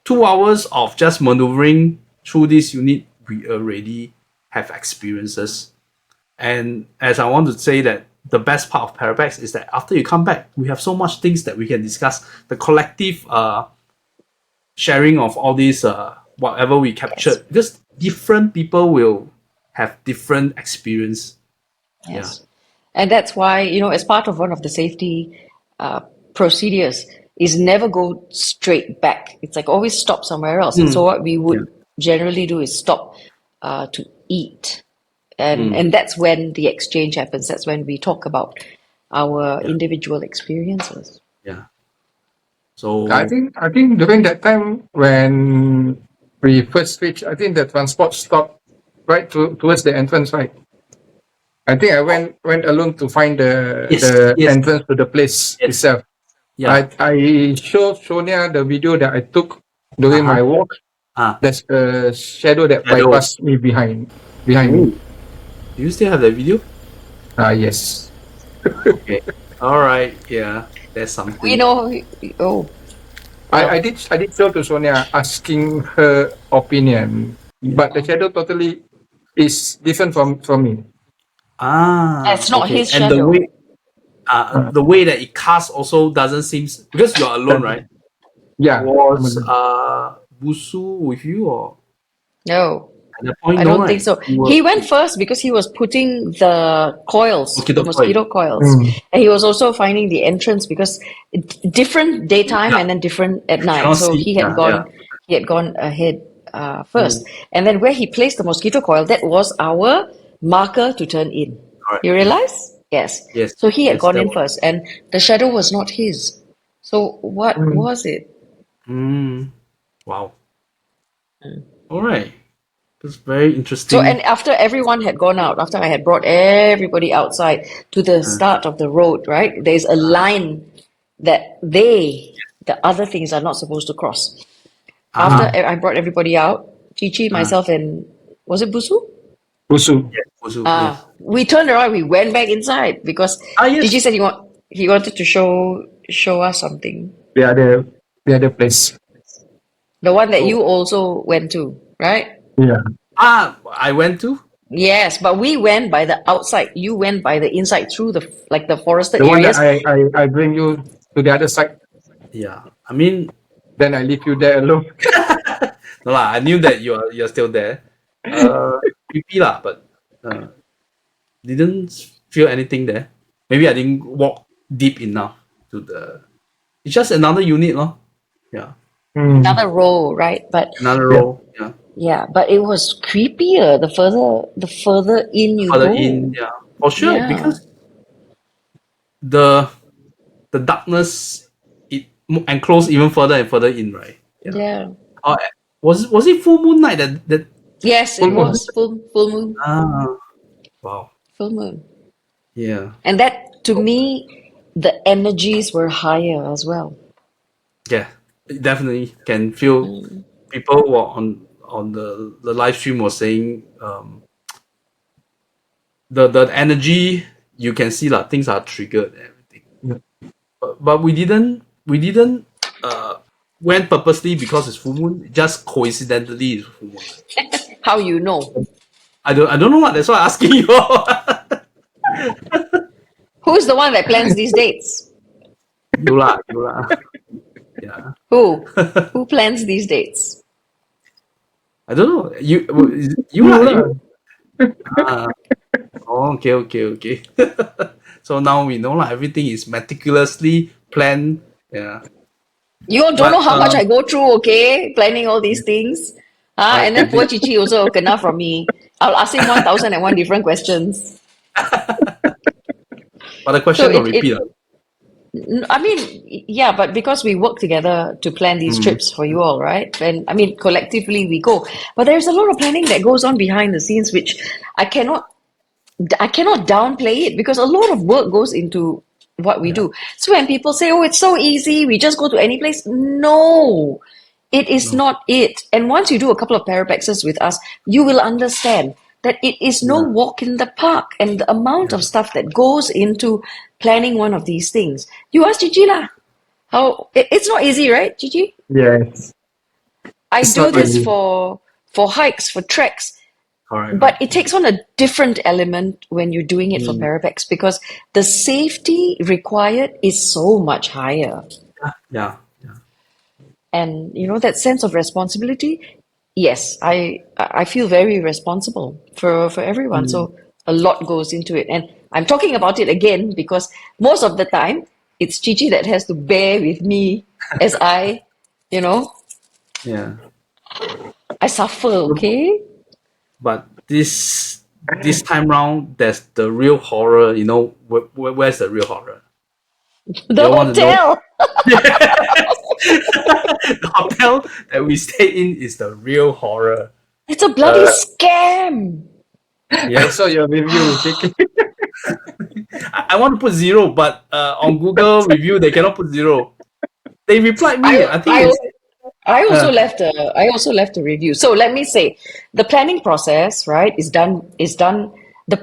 2 hours of just maneuvering through this unit, we already have experiences. And as I want to say that the best part of Parabex is that after you come back, we have so much things that we can discuss. The collective sharing of all these whatever we Yes. captured, because different people will have different experience. Yeah. Yes. And that's why, as part of one of the safety uh, procedures, is never go straight back. It's like always stop somewhere else. And so Mm. what we Yeah. would generally do is stop to eat. And Mm. and that's when the exchange happens. That's when we talk about our Yeah. individual experiences. Yeah. I So think I think during that time when we first reached, I think the transport stopped right towards the entrance, right? I think I went alone to find yes, the yes, entrance to the place yes. itself. Yeah. I showed Sonia the video that I took during Uh-huh. my walk. Ah. There's a shadow that Shadow. bypassed me behind me. Ooh. Do you still have the video? Yes. Okay. All right. Yeah. That's We something. know, oh, well, I did show to Sonia asking her opinion, but the shadow totally is different from me. that's not Okay. his And shadow. the way that it casts also doesn't seem, because you're alone, right? Yeah. Was Busu with you or No. At that point, I no, don't think right? so. You were He went first because he was putting the coils, mosquito the coil. mosquito coils, and he was also finding the entrance because different daytime Yeah. and then different at night. Cannot So see. he Yeah, yeah. had gone ahead first, and then where he placed the mosquito coil, that was our marker to turn in. Correct. You realize? Yes. Yes. So he had Yes, gone that in was. first, and the shadow was not his. So what was it? Wow. All right. That's very So, interesting. and after everyone had gone out, after I had brought everybody outside to the start of the road, right? There's a line that the other things are not supposed to cross. After I brought everybody out, Cici, myself, and was it Busu? Busu. Yes. Also, yes. We turned around, we went back inside because Yes. Cici said he wanted to show us something. The other place. The one that Oh. you also went to, right? Yeah. I went to. Yes, but we went by the outside. You went by the inside through the forested The one areas. that I bring you to the other side. Yeah. I mean, Then I leave you there alone. no lah. I knew that you're still there. Creepy lah, but didn't feel anything there. Maybe I didn't walk deep enough to the. It's just another unit, lor. Yeah. Another row, right? But Another Yeah. row. Yeah. yeah, but it was creepier the further in you Further go. in. Yeah. For sure, Yeah. because the darkness enclosed even further and further in, right? Yeah. Was it full moon night that Yes, Full it moon. was full moon. Wow. Full moon. Yeah. And that to me, the energies were higher as well. Yeah. Definitely can feel people were on the live stream was saying the energy you can see like things are triggered and everything. Yeah. But we didn't went purposely because it's full moon, just coincidentally it's full moon. How you know? I don't know what, that's why I'm asking you. Who's the one that plans these dates? You lah. Yeah. Who? Who plans these dates? I don't know. You You lah. lah. Okay. So now we know lah. Everything is meticulously planned. Yeah. You all don't know how much I go through, okay? Planning all these things. And then poor Cici also kena from me. I'll ask him 1,001 different questions. But the question So will repeat. I mean, yeah, but because we work together to plan these trips for you all, right? And I mean, collectively we go. But there's a lot of planning that goes on behind the scenes, which I cannot downplay it because a lot of work goes into what we do. So when people say, "Oh, it's so easy, we just go to any place," no, it is not it. And once you do a couple of parabexes with us, you will understand that it is no walk in the park, and the amount of stuff that goes into planning one of these things. You ask Gigi lah. How it's not easy, right, Gigi? Yes. I It's do not this easy. for hikes, for treks. Correct. But it takes on a different element when you're doing it for Parabex because the safety required is so much higher. Yeah. And you know that sense of responsibility? Yes, I feel very responsible for everyone. So a lot goes into it. And I'm talking about it again because most of the time it's Cici that has to bear with me as I, Yeah. I suffer, okay? But this time round, there's the real horror. You know, where's the real horror? The You want to know? hotel. The hotel that we stayed in is the real horror. It's a bloody scam. I saw your review, KK. I want to put 0, but on Google review they cannot put 0. They replied me. I think I also left a review. So let me say, the planning process, right, is done. The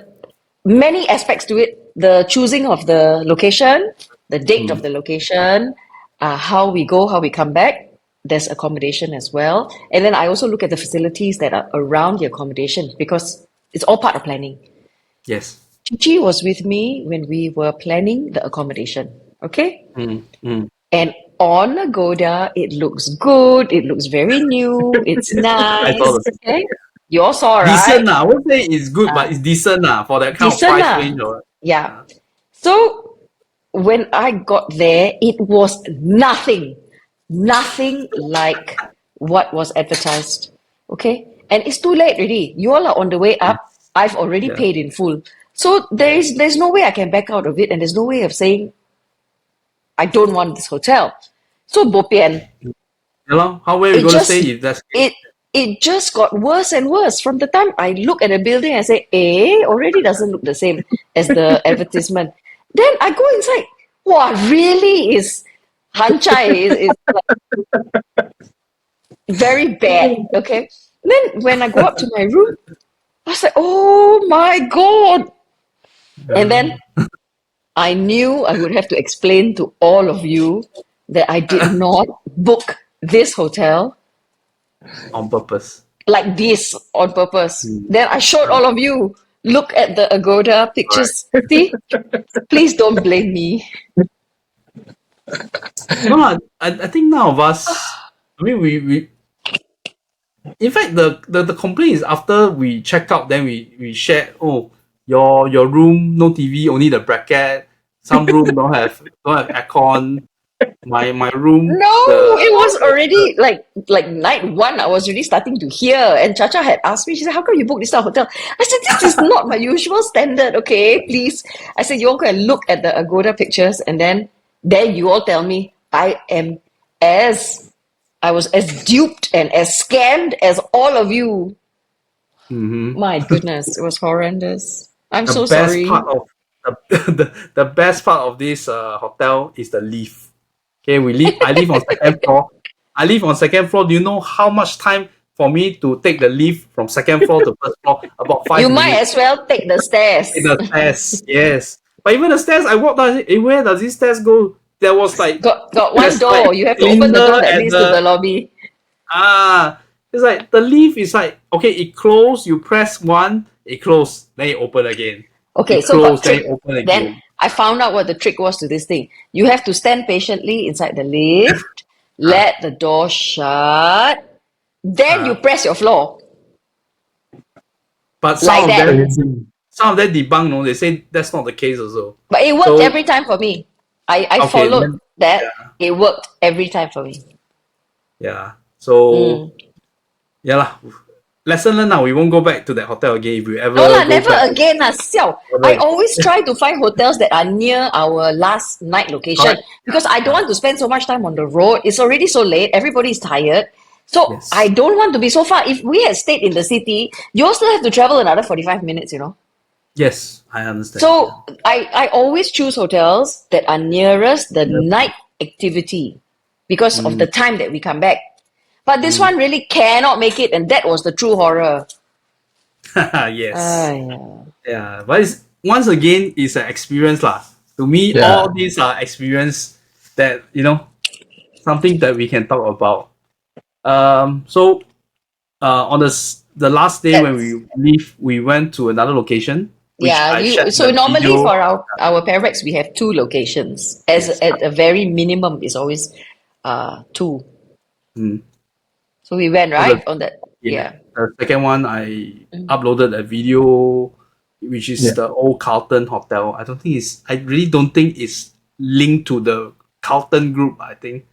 many aspects to it. The choosing of the location, the date of the location, how we go, how we come back. There's accommodation as well, and then I also look at the facilities that are around the accommodation because it's all part of planning. yes. Chichi was with me when we were planning the accommodation. Okay. And on Agoda, it looks good. It looks very new. It's I nice. saw the Okay. You all saw, right? Decent. I won't say it's good, but it's decent for that kind of Decent. price range. Yeah. So when I got there, it was nothing like what was advertised. Okay? And it's too late already. You all are on the way up. I've already Yeah. paid in full. So there's no way I can back out of it, and there's no way of saying I don't want this hotel. So bo pian. How where we It gonna just say if that's it just got worse and worse. From the time I look at the building, I say, already doesn't look the same as the advertisement. Then I go inside. Wow, really is hanchai is like very bad. Okay. Then when I go up to my room, I was like, oh my God. And then I knew I would have to explain to all of you that I did not book this hotel on purpose? like this on purpose. Then I showed all of you. Look at the Agoda pictures. See? Please don't blame me. No, I think none of us. I mean, we in fact the complaint is after we check out, then we share. Oh, your room no TV, only the bracket. Some room don't have aircon. My room No, the it was already like night one. I was really starting to hear, and Chacha had asked me. She said, "How come you book this type of hotel?" I said, "This is not my usual standard. Okay, please." I said, "You all go and look at the Agoda pictures, and then you all tell me as I was as duped and as scammed as all of you." My goodness, it was horrendous. I'm the so best sorry. part of the best part of this hotel is the lift. Okay, I live on second floor. I live on second floor. Do you know how much time for me to take the lift from second floor to first floor? About You 5 might minutes. as well take the stairs. Take the stairs, yes. But even the stairs, I walked down. Where does this stairs go? There was like Got one there's like door. You have to open the door cylinder that at leads to the lobby. it's like the lift is like okay, it closed. You press one, it closed, then it open again. Okay, It so got closed, then trick. it open Then again. I found out what the trick was to this thing. You have to stand patiently inside the lift, let the door shut, then you press your floor But like that. some of them debunk. No, they say that's not the case also. But it worked So every time for me. I okay, followed then, that. yeah, It worked every time for me. yeah. So Mm. yeah lah. Lesson learned now. We won't go back to that hotel again if we No ever lah, go never back. again lah, siao. I always try to find hotels that are near our last night location Correct. because I don't want to spend so much time on the road. It's already so late. Everybody's tired. So I Yes. don't want to be so far. If we had stayed in the city, you also have to travel another 45 minutes, you know. Yes, I understand. So I always choose hotels that are nearest the night activity because of the time that we come back. But this one really cannot make it, and that was the true horror. Yes. Aiya. Yeah, but it's once again it's an experience lah. To me, Yeah. all these are experience that something that we can talk about. So on the last day when we leave, we went to another location, which Yeah, I shared so the normally video. for our Parabex we have two locations. As Yes. at a very minimum is always two. So we went right on that. Yeah. The second one, I uploaded a video, which is the old Carlton Hotel. I really don't think it's linked to the Carlton group. I think.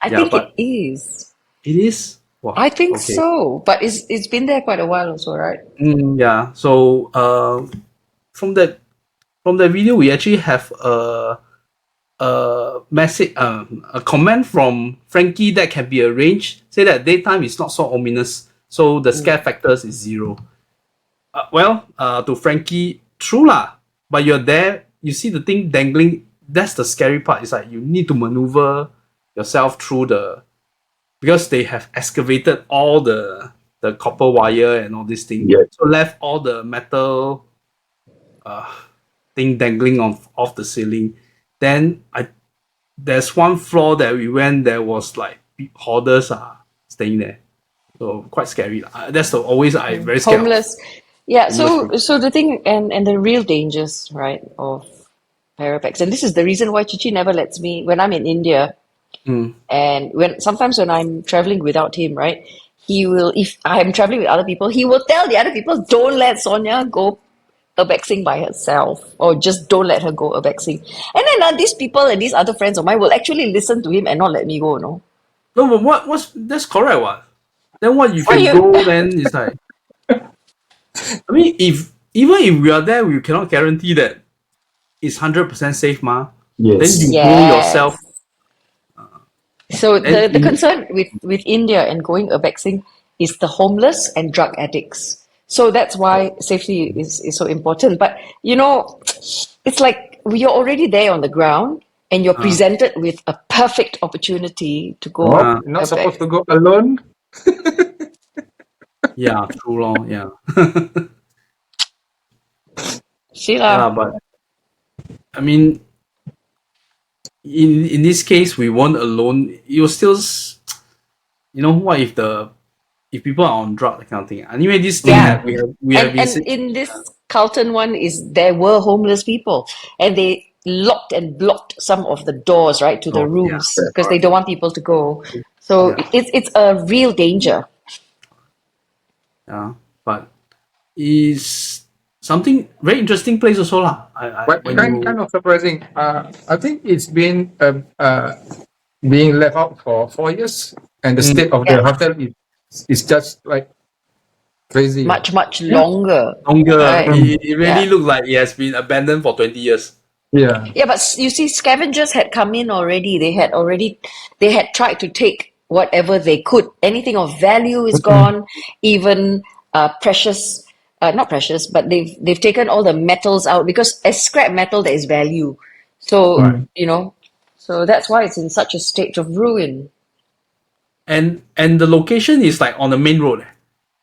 I Yeah, think but it is. it is. Wow, I think okay. so. But it's been there quite a while also, right? Yeah. So from that video, we actually have a message, a comment from Frankie that can be arranged. Say that daytime is not so ominous, so the scare factors is 0. To Frankie, true lah. But you're there, you see the thing dangling. That's the scary part. It's like you need to maneuver yourself through because they have excavated all the copper wire and all this thing. Yeah. So left all the metal thing dangling off the ceiling. Then there's one floor that we went, there was like hoarders staying there. So quite scary. That's I very scared. Homeless. Yeah, Homeless so the thing and the real dangers, right, of Parabex. And this is the reason why Cici never lets me when I'm in India. And sometimes when I'm traveling without him, right, he will, if I am traveling with other people, he will tell the other people, don't let Sonia go urbexing by herself, or just don't let her go urbexing. And then these people and these other friends of mine will actually listen to him and not let me go, no? No, but what's that's correct. What? Then what you Why can you? go? Then it's like, I mean, if even if we are there, we cannot guarantee that it's 100% safe, ma. Then Yes. you go Yes. yourself. So Then the concern with India and going urbexing is the homeless and drug addicts. So that's why safety is so important. But you know, it's like you're already there on the ground and you're uh, presented with a perfect opportunity to go Oh, uh, you're not supposed urbex. to go alone. yeah, true, lor, yeah, See yeah, lah. lah, but I mean, in this case, we weren't alone. You still, what if people are on drug, that kind of thing. Anyway, this thing Yeah. that we have been And in this Carlton one is there were homeless people and they locked and blocked some of the doors, right, to the oh, yeah, rooms Yeah, because they correct. don't want people to go. So yeah, it's a real danger. yeah, but is something very interesting place also lah. I But when kind you of surprising. I think it's been being left out for 4 years, and the state of the Yeah. hotel is just like crazy. Much yeah longer, longer, right? it really Yeah. looked like it has been abandoned for 20 years. Yeah. Yeah, but you see, scavengers had come in already. They had tried to take whatever they could. Anything of value is Mm-mm. gone. Even precious, not precious, but they've taken all the metals out because as scrap metal there is value. So Right. Mm. so that's why it's in such a state of ruin. And the location is like on the main road.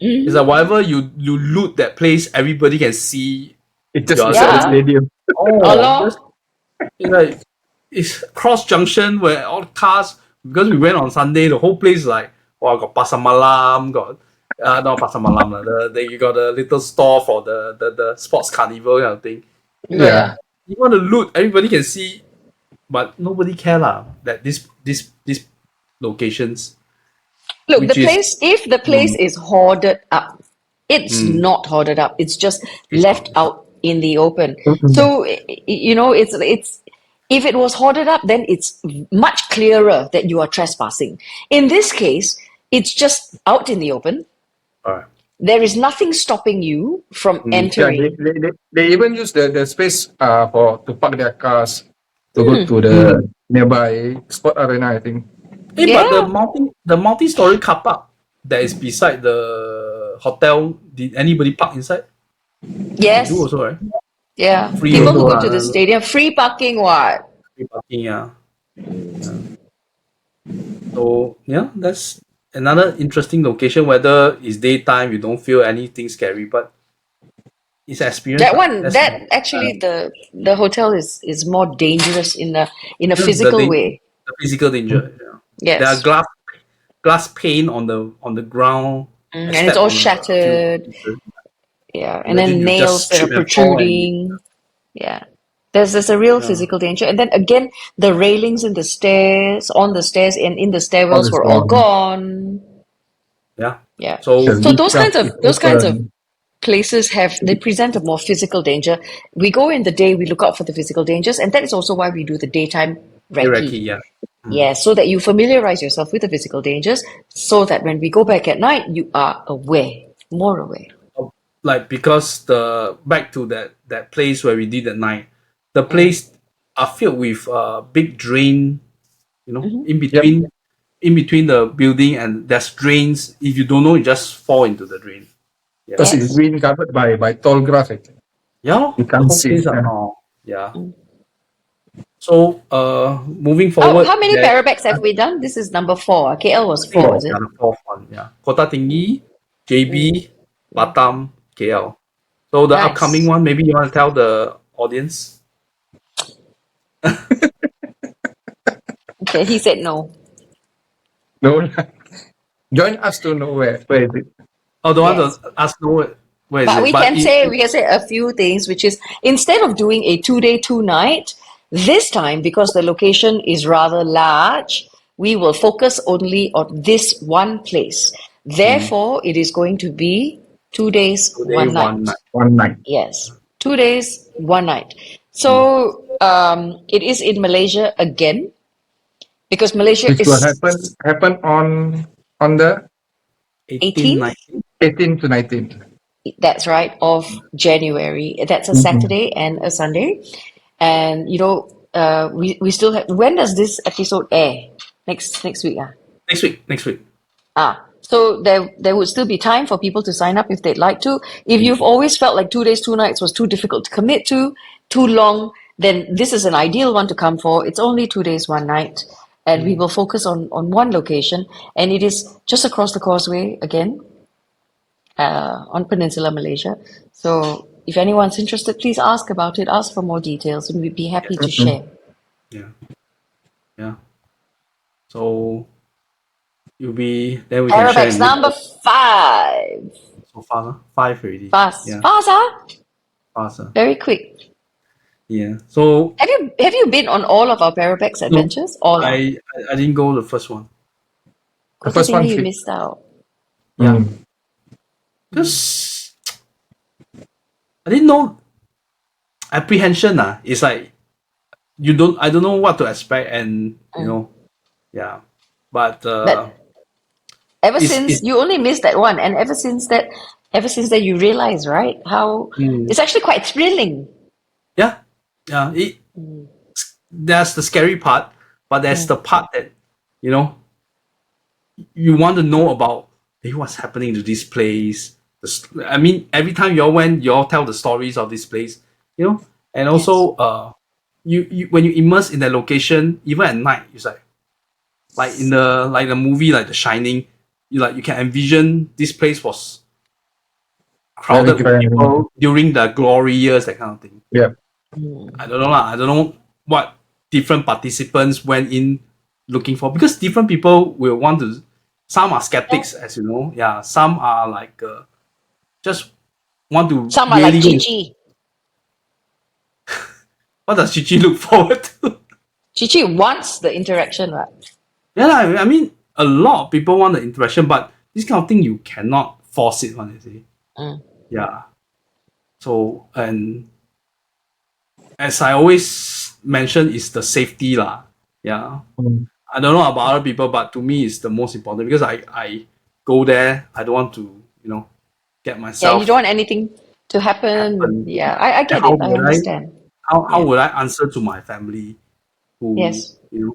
It's like whatever you loot that place, everybody can see. It's just You're beside the Yeah, stadium. oh, just Allah. it's like it's cross junction where all cars, because we went on Sunday, the whole place is like, wow, got pasar malam, got not pasar malam lah. You got a little store for the sports carnival kind of thing. It's like Yeah. Yeah. you want to loot, everybody can see, but nobody care lah that this locations, Look, which is if the place mm, is hoarded up, it's mm, not hoarded up. It's just it's left not. out in the open. Mm-mm. So, it's if it was hoarded up, then it's much clearer that you are trespassing. In this case, it's just out in the open. All right. There is nothing stopping you from Mm. Yeah, they, entering. they, they, they even use the space for to park their cars to go to Mm, the nearby sport arena, I think. Hey, but yeah. the multi-story car park that is beside the hotel, did anybody park inside? They do Yes. also, right? Yeah. Free People who also, go to the stadium, free parking. What? free parking, yeah. So yeah, that's another interesting location. Whether it's daytime, you don't feel anything scary, but it's experience. That one, That's that actually the hotel is more dangerous in a the physical danger, way. the physical danger. Yeah. There are Yes. glass pane on the ground. I And it's stepped all on a few shattered. pieces. Yeah. And Imagine then you nails just that are trip and fall and protruding. Yeah. There's a real yeah, physical danger. And then again, the railings in the stairs, on the stairs and in the All stairwells is were all gone. gone. yeah. Yeah. The So So lift shaft is those kinds of open. places they present a more physical danger. We go in the day, we look out for the physical dangers, and that is also why we do the daytime recce. hierarchy, yeah. Yeah, so that you familiarize yourself with the physical dangers, so that when we go back at night, you are aware, more aware. Like because the back to that place where we did at night, the Mm. place are filled with big drain, Mhm. Yep. in between the building, and there's drains. If you don't know, you just fall into the drain. Yeah. Because it's Yes. been covered by tall grass, I think. Yeah, lor, You the can't whole see. place are Yeah. yeah. So moving How forward, how many there Parabex have we done? This is number 4. KL was three, 4, is yeah, it? the fourth one, yeah. Kota Tinggi, JB, Batam, KL. So the upcoming Nice. one, maybe you want to tell the audience. Okay, he said no. No. Join us to know where is it. Oh, the one Yes. to ask no, where is But it? we But can say a few things, which is instead of doing a 2-day, 2-night, this time because the location is rather large, we will focus only on this one place. Therefore, it is going to be 2 days, 2 day, 1 night. 1 night. 1 night. Yes, 2 days, 1 night. So it is in Malaysia again because Malaysia Which will is happen on the 18, 18th. 19. 18 to 19. That's right, of January. That's a Saturday and a Sunday. And we still have. When does this episode air? Next week, ah. Next week. So there would still be time for people to sign up if they'd like to. If you've always felt like 2 days, 2 nights was too difficult to commit to, too long, then this is an ideal one to come for. It's only 2 days, 1 night, and we will focus on one location, and it is just across the causeway again, on Peninsula Malaysia. So if anyone's interested, please ask about it. Ask for more details, and we'd be happy to share. Yeah. So then we can share. Parabex number 5. So far, huh? 5 already. Fast, Yeah, fast, huh? faster. Very quick. Yeah. So Have you been on all of our Parabex no, adventures? All ah? I didn't go the first one. The first one you fit. missed out. Yeah. Because I didn't know apprehension. It's like I don't know what to expect, and yeah. But Ever it's since you only missed that one, and ever since that you realize, right, how it's actually quite thrilling. yeah. There's the scary part, but there's the part that you want to know about what's happening to this place. I mean, every time you all went, you all tell the stories of this place, and also you when you immerse in that location, even at night, it's like in the movie like The Shining, you can envision this place was crowded with people during the glory years, that kind of thing. Yeah. I don't know lah. I don't know what different participants went in looking for, because different people will want to. Some are skeptics, as you know. Yeah. Some are like just want to. Some are really like Cici. What does Cici look forward to? Cici wants the interaction, right? Yeah, I mean, a lot of people want the interaction, but this kind of thing you cannot force it, honestly. Yeah. So, and as I always mention, is the safety lah. Yeah. I don't know about other people, but to me, it's the most important, because I go there. I don't want to, get myself. Yeah, you don't want anything to happen. Yeah, I get it. I understand. How would I answer to my family? Yes. Yeah.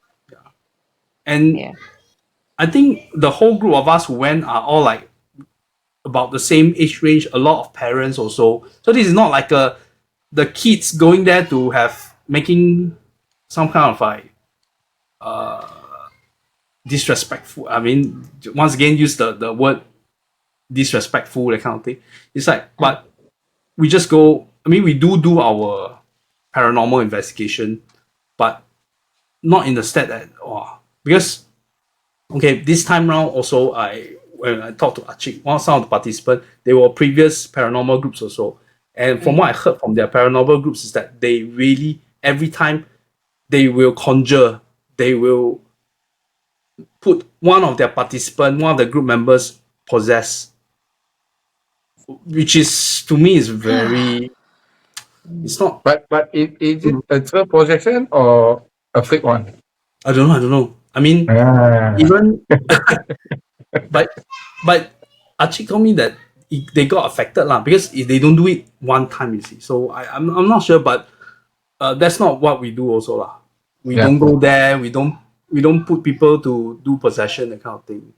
And I think the whole group of us who went are all like about the same age range. A lot of parents also. So this is not like the kids going there to making some kind of like disrespectful. I mean, once again, use the word disrespectful, that kind of thing. It's like, but we just go. I mean, we do our paranormal investigation, but not in the state that because this time round also, when I talked to Achik, some of the participants, they were previous paranormal groups also, and from what I heard from their paranormal groups is that they really, every time they will conjure, they will put one of their participants, one of the group members possess, which is, to me, is very. It's not. But is it a true possession or a fake one? I don't know. I mean, even but Achik told me that they got affected lah, because if they don't do it one time, you see. So I'm not sure, but that's not what we do also lah. We don't go there. We don't put people to do possession, that kind of thing.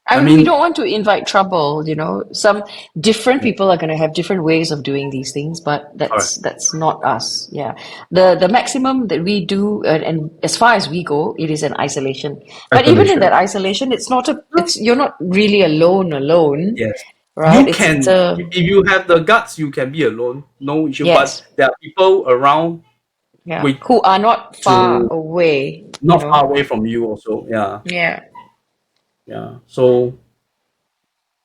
I mean, we don't want to invite trouble, Some different people are going to have different ways of doing these things, but that's not us. Yeah. The maximum that we do, and as far as we go, it is an isolation. But even in that isolation, you're not really alone. Yes. Right? You can, if you have the guts, you can be alone. No issue. Yes. But there are people around who are not far away. Not far away from you also. Yeah. Yeah. Yeah. So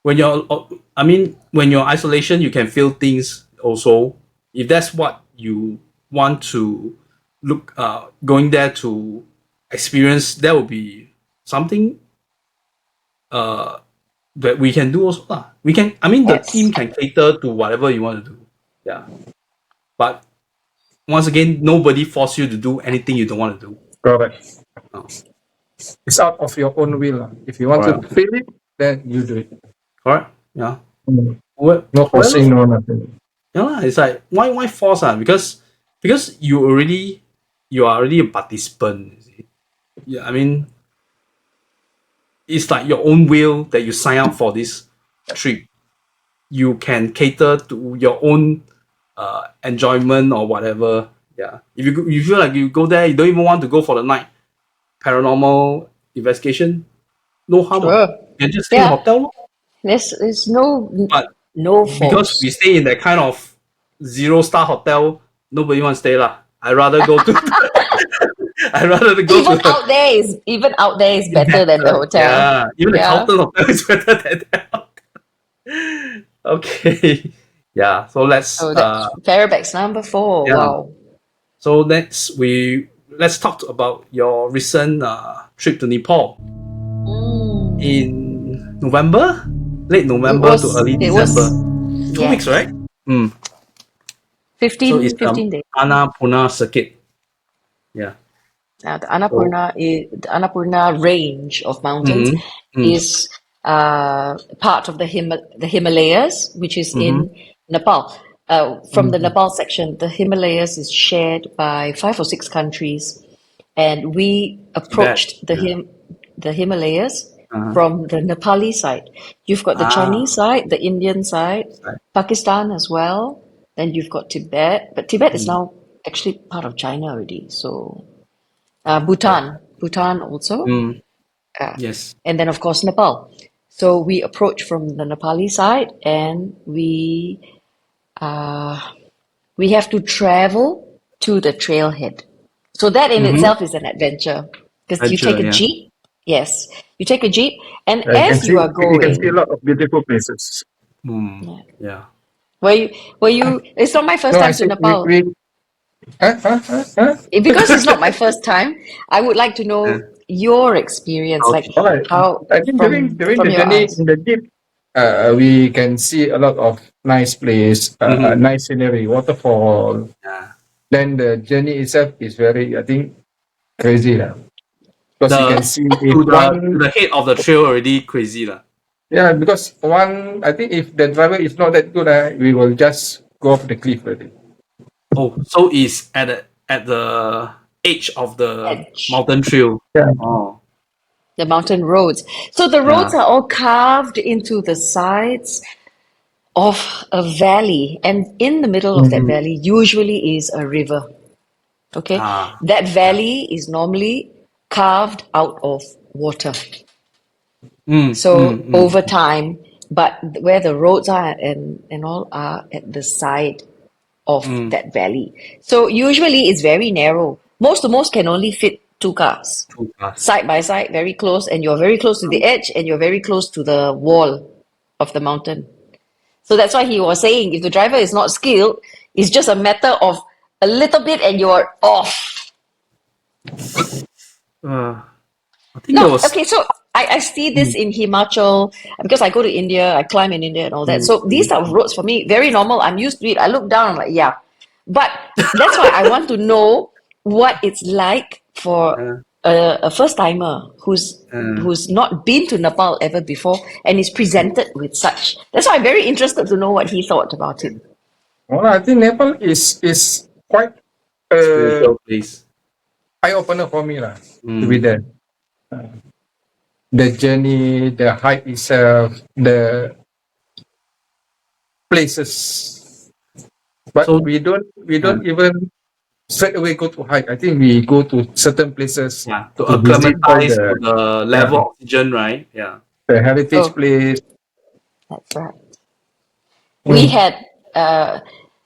when you're isolation, you can feel things also. If that's what you want to look, going there to experience, that will be something that we can do also lah. We can. I mean, the Yes. team can cater to whatever you want to do. Yeah. But once again, nobody force you to do anything you don't want to do. Correct. Oh. It's out of your own will. If you want to Correct. feel it, then you do it. Correct. Yeah. No forcing, no nothing. Yeah, it's like why force? Because you are already a participant. You see? Yeah, I mean, it's like your own will that you sign up for this trip. You can cater to your own enjoyment or whatever. Yeah, if you feel like you go there, you don't even want to go for the night paranormal investigation. No harm. Sure. You can just stay in the Yeah. hotel. Lor. There's no But no because force. we stay in that kind of 0-star hotel, nobody wants to stay lah. I'd rather go to Even out there is better than the hotel. Yeah, even the Yeah. Carlton Hotel is better than that. Okay. Yeah. So let's So that's Parabex number 4. yeah. Wow. So let's talk about your recent trip to Nepal in November, late November to early December. 2 weeks, right? 15, So it's 15 days. Annapurna Circuit. Yeah. The Annapurna range of mountains is part of the Himalayas, which is in Nepal. From the Nepal section, the Himalayas is shared by 5 or 6 countries, and we approached the Himalayas from the Nepali side. You've got the Chinese side, the Indian side, Pakistan as well. Then you've got Tibet, but Tibet is now actually part of China already. So Bhutan also. Yes. And then of course Nepal. So we approach from the Nepali side, and we have to travel to the trailhead. So that in itself is an adventure, because you take a jeep. Yes, you take a jeep, and as you are going, you can see a lot of beautiful places. Yeah. Were you? It's not my first time to Nepal. Because it's not my first time, I would like to know your experience, like how I think during the from your journey eyes. in the jeep, we can see a lot of nice place, nice scenery, waterfall. Then the journey itself is very, I think, crazy lah. Because you can see to the head of the trail already crazy lah. Yeah, because I think if the driver is not that good, we will just go off the cliff already. Oh, so it's at the edge of the mountain trail. Yeah. Oh. The mountain roads. So the roads are all carved into the sides of a valley, and in the middle of that valley usually is a river. Okay, that valley is normally carved out of water. So over time, but where the roads are and all are at the side of that valley. So usually it's very narrow. Most can only fit 2 cars. Side by side, very close, and you're very close to the edge, and you're very close to the wall of the mountain. So that's why he was saying, if the driver is not skilled, it's just a matter of a little bit and you're off. Okay, so I see this in Himachal, because I go to India, I climb in India and all that. So these type of roads for me, very normal. I'm used to it. I look down, I'm like, yeah. But that's why I want to know what it's like for a first timer who's not been to Nepal ever before and is presented with such. That's why I'm very interested to know what he thought about it. Well, I think Nepal is quite spiritual place. Eye opener for me to be there. The journey, the hike itself, the places, but so, we don't even straight away go to hike. I think we go to certain places to acclimatize to the level of oxygen, right? Yeah, the heritage place. That's right.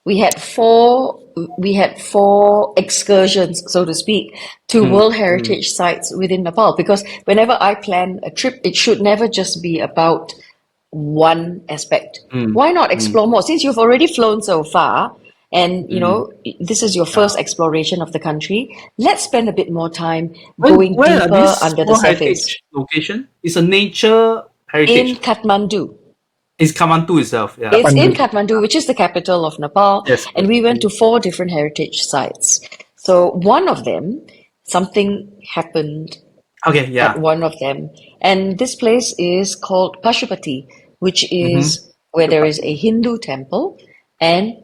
We had four excursions, so to speak, to World Heritage sites within Nepal, because whenever I plan a trip, it should never just be about one aspect. Why not explore more? Since you've already flown so far, and you know this is your first exploration of the country, let's spend a bit more time going deeper under the surface. Location is a nature heritage. Kathmandu. It's Kathmandu itself. Yeah. It's in Kathmandu. Kathmandu, which is the capital of Nepal, Yes. and we went to 4 different heritage sites. So one of them, something happened Okay. at Yeah. one of them, and this place is called Pashupati, which is where there is a Hindu temple and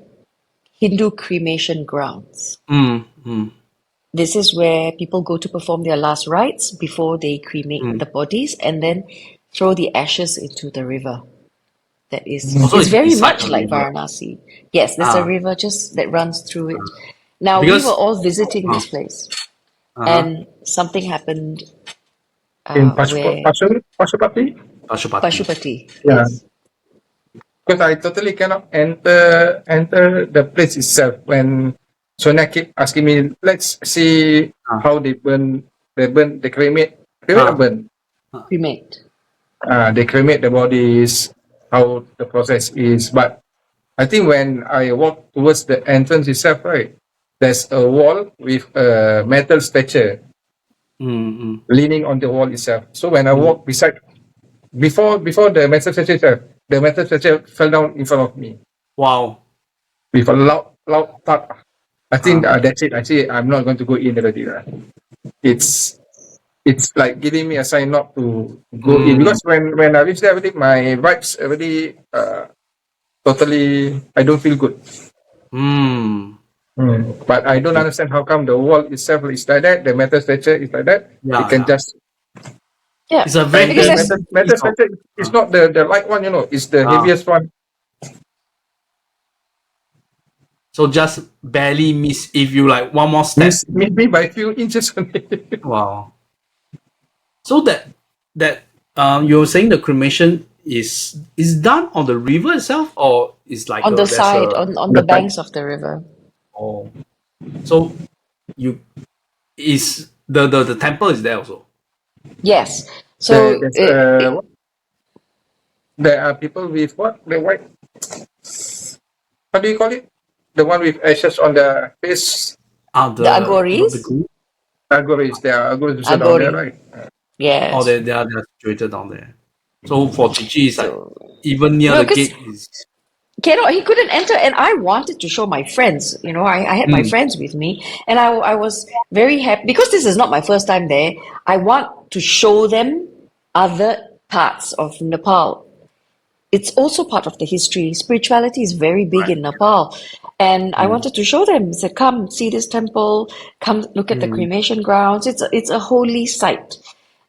Hindu cremation grounds. This is where people go to perform their last rites before they cremate the bodies and then throw the ashes into the river. That is, Also, it's it's very beside much the like river. Varanasi. Yes, there's a Ah. river just that runs through it. Now, we Because were all visiting this place, and something happened In where Pashupati? Pashupati. Pashupati, Yeah. yes. Because I totally cannot enter the place itself when Sonia keep asking me, let's see how they cremate or burn. Cremate. They cremate the bodies, how the process is. But I think when I walk towards the entrance itself, right, there's a wall with a metal statue leaning on the wall itself. So when I walk beside, before the metal statue itself, the metal statue fell down in front of me Wow. with a loud thud. I think that's it. I say I'm not going to go in already. It's like giving me a sign not to go in, because when I reach there already, my vibes already totally, I don't feel good. But I don't understand how come the wall itself is like that, the metal statue is like that. Yeah, It can yeah. just, Yeah, It's a and very because the that's metal statue is not the light one, it's the heaviest one. So just barely miss if you like one more step. Miss me by a few inches only. Wow. So that you're saying the cremation is done on the river itself, or is like on the there's side, a on the banks of the river. oh, so you is the temple is there also. Yes. So There's there are people with what? The white, how do you call it? The one with ashes on the face. the Agoris, group. Agoris. There are Agoris also down there, Agori, right? yes. Oh, they are situated down there. So for Cici, it's like So even near no, the because gate is. he couldn't enter, and I wanted to show my friends. I had my friends with me, and I was very happy because this is not my first time there. I want to show them other parts of Nepal. It's also part of the history. Spirituality is very big in Nepal. And I wanted to show them, said, come see this temple, come look at the cremation grounds. It's a holy site.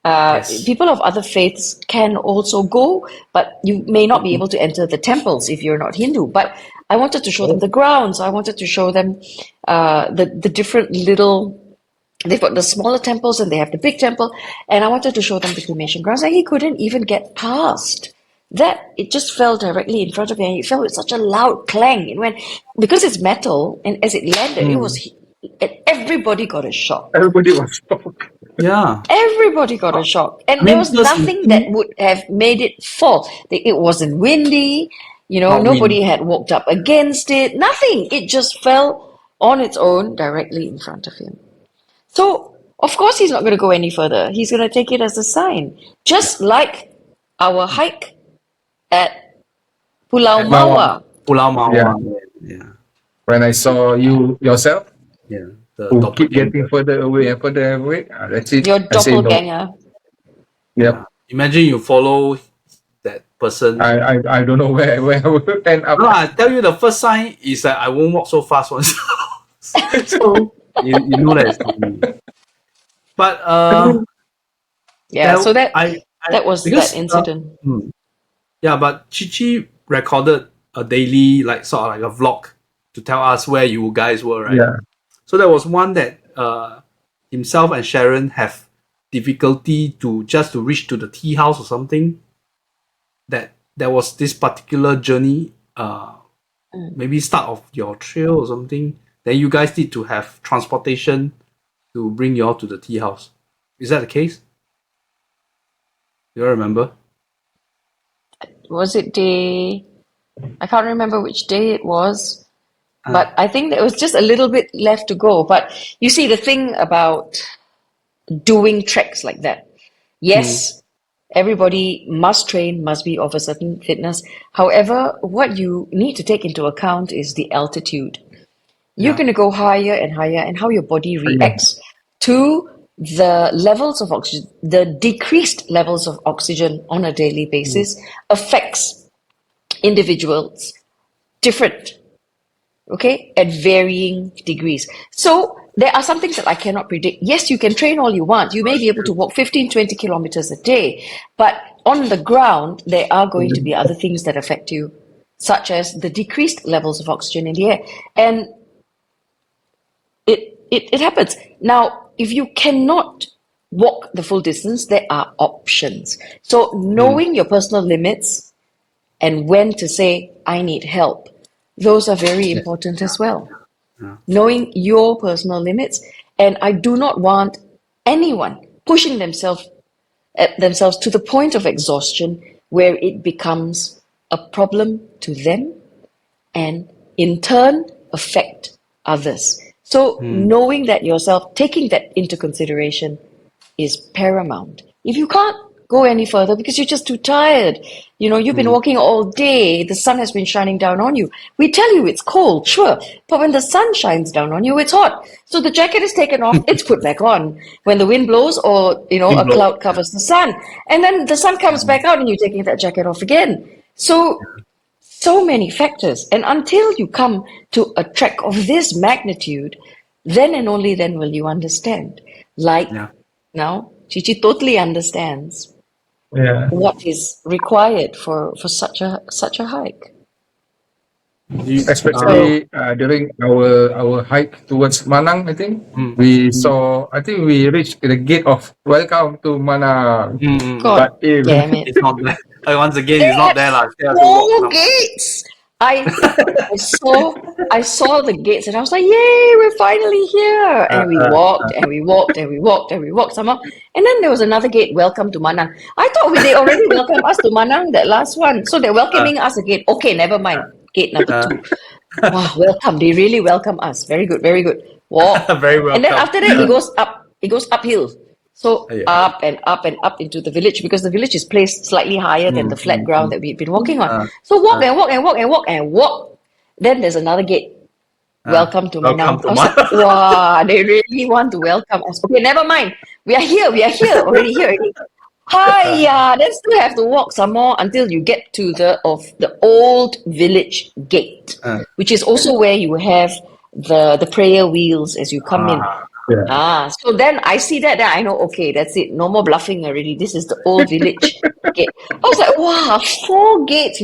Yes. People of other faiths can also go, but you may not be able to enter the temples if you're not Hindu. But I wanted to show them the grounds. I wanted to show them the different little. They've got the smaller temples and they have the big temple, and I wanted to show them the cremation grounds, and he couldn't even get past that. It just fell directly in front of him, and it fell with such a loud clang. It went, because it's metal, and as it landed, and everybody got a shock. Everybody was shocked. Yeah. Everybody got a shock, and I there mean, was because nothing that would have made it fall. It wasn't windy, Not nobody wind. had walked up against it, nothing. It just fell on its own directly in front of him. So, of course, he's not going to go any further. He's going to take it as a sign. Just like our hike at Pulau Mawa. Pulau Mawa. Yeah. Yeah. When I saw you yourself, Yeah. The who keep doppelganger. getting further away and further away, that's it. Your I say no. doppelganger. Yep. Yeah. Imagine you follow that person. I don't know where I will end up. No, I tell you, the first sign is that I won't walk so fast once. So you know that it's not me. But Yeah, so that I was because that incident. yeah, but Cici recorded a daily sort of like a vlog to tell us where you guys were, right? Yeah. So there was one that himself and Sharon have difficulty to reach to the tea house or something. That there was this particular journey, maybe start of your trail or something. Then you guys need to have transportation to bring you all to the tea house. Is that the case? Do you remember? Was it day? I can't remember which day it was, but I think there was just a little bit left to go. But you see, the thing about doing treks like that, yes, Everybody must train, must be of a certain fitness. However, what you need to take into account is the altitude. You're going to go higher and higher, and how your body reacts to the levels of oxygen, the decreased levels of oxygen on a daily basis affects individuals different, okay, at varying degrees. So there are some things that I cannot predict. Yes, you can train all you want. You may be able to walk 15, 20 kilometers a day, but on the ground, there are going to be other things that affect you, such as the decreased levels of oxygen in the air. And it happens. Now, if you cannot walk the full distance, there are options. So knowing your personal limits and when to say, I need help, those are very important as well. Knowing your personal limits. And I do not want anyone pushing themselves to the point of exhaustion where it becomes a problem to them and in turn affect others. So knowing that yourself, taking that into consideration is paramount. If you can't go any further because you're just too tired, you've been walking all day, the sun has been shining down on you. We tell you it's cold, sure, but when the sun shines down on you, it's hot. So the jacket is taken off, it's put back on. When the wind blows or, a cloud covers the sun, and then the sun comes back out and you're taking that jacket off again. So many factors. And until you come to a trek of this magnitude, then and only then will you understand. Now, Cici totally understands what is required for such a hike. Especially during our hike towards Manang, I think we reached the gate of welcome to Manang. God damn it! It's not there. Once again, it's not there, lah. Four gates. I saw the gates and I was like, yay, we're finally here. And we walked and we walked and we walked and we walked somehow. And then there was another gate, welcome to Manang. I thought they already welcomed us to Manang, that last one. So they're welcoming us again. Okay, never mind. Gate number 2. Wow, welcome. They really welcome us. Very good, very good. Walk. Very welcome. And then after that, it goes up. It goes uphill. So up and up and up into the village, because the village is placed slightly higher than the flat ground that we've been walking on. So walk and walk and walk and walk and walk. Then there's another gate. Welcome to Manang. I was like, wow, they really want to welcome us. Okay, never mind. We are here already. Hiya, then still have to walk some more until you get to the old village gate, which is also where you have the prayer wheels as you come in. So then I see that, then I know, okay, that's it. No more bluffing already. This is the old village gate. I was like, wow, 4 gates,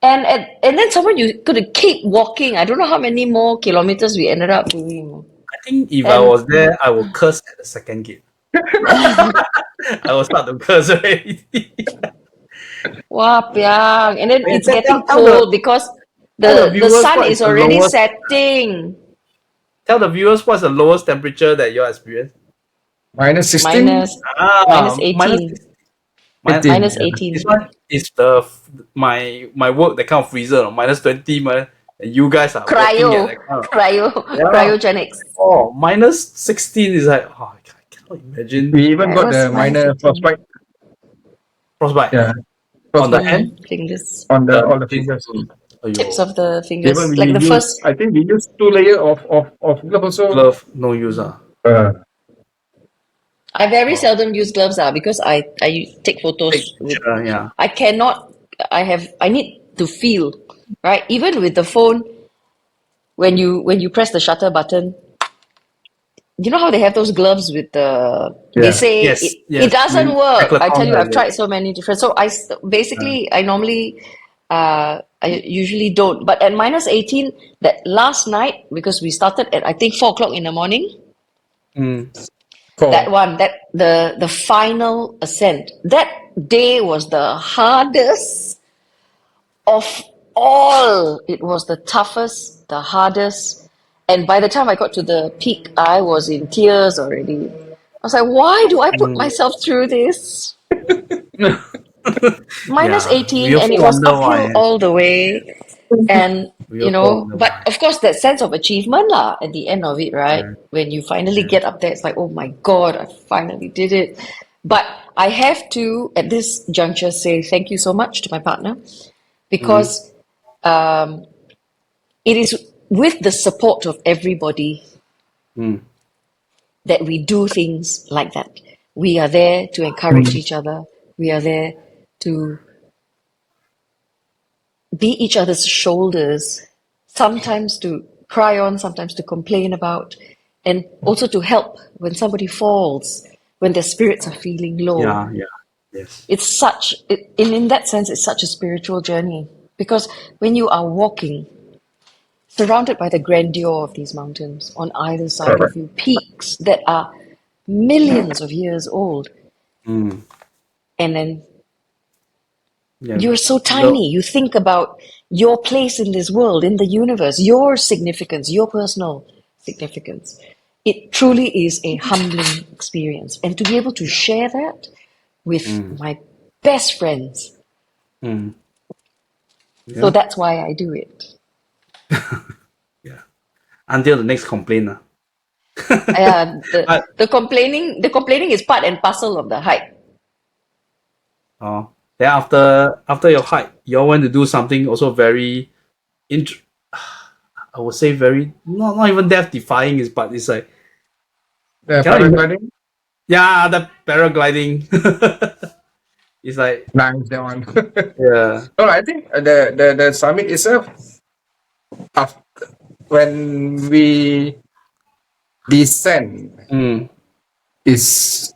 And then someone you could keep walking. I don't know how many more kilometers we ended up doing. I think if I was there, I will curse at the second gate. I will start to curse already. Wow, piang. And then it's getting cold because the sun is already setting. Tell the viewers what's the lowest temperature that you experienced. Minus 16? Minus 18. Minus 18. This one is my work, the kind of freezer, minus 20, and you guys are cryogenics. Oh, minus 16 is like, I cannot imagine. We even got the minor frostbite. Frostbite? Yeah. On the hand? Fingers. On the fingers. Tips of the fingers. Even like the first. I think we used 2 layers of glove also. Glove, no use. I very seldom use gloves because I take photos. I cannot. I need to feel, right? Even with the phone, when you press the shutter button, you know how they have those gloves with the. They say it doesn't work. I tell you, I've tried so many different. So I normally. I usually don't. But at minus 18, that last night, because we started at I think 4 o'clock in the morning. That one, the final ascent, that day was the hardest of all. It was the toughest, the hardest. And by the time I got to the peak, I was in tears already. I was like, why do I put myself through this? Minus 18, and it was uphill all the way. And, but of course, that sense of achievement at the end of it, right? When you finally get up there, it's like, oh my God, I finally did it. But I have to, at this juncture, say thank you so much to my partner, because it is with the support of everybody that we do things like that. We are there to encourage each other. We are there to be each other's shoulders, sometimes to cry on, sometimes to complain about, and also to help when somebody falls, when their spirits are feeling low. Yeah. Yes. It's such, in that sense, it's such a spiritual journey, because when you are walking, surrounded by the grandeur of these mountains, on either side of Correct. you, peaks that are millions of years old, and then Yeah. you're so tiny. You think about your place in this world, in the universe, your significance, your personal significance. It truly is a humbling experience. And to be able to share that with my best friends. Yeah. So that's why I do it. Yeah. Until the next complaint. The complaining is part and parcel of the hike. Then after your hike, you all went to do something also very I would say very not even death defying is, but it's like The cannot paragliding? yeah, the paragliding. It's like Nice, that one. yeah. No, I think the summit itself, when we descend, is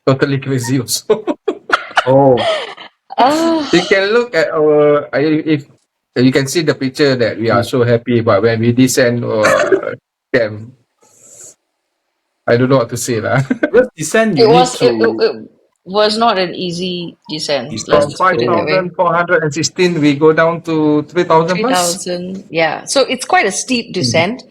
totally crazy also. Oh. You can look at if you can see the picture that we are so happy, but when we descend, damn, I don't know what to say lah. Because descent you It need was it, to it was not an easy descent. Let's From descend. just put it that way. 5,416, we go down to 3,000 plus. 3,000, yeah. So it's quite a steep descent,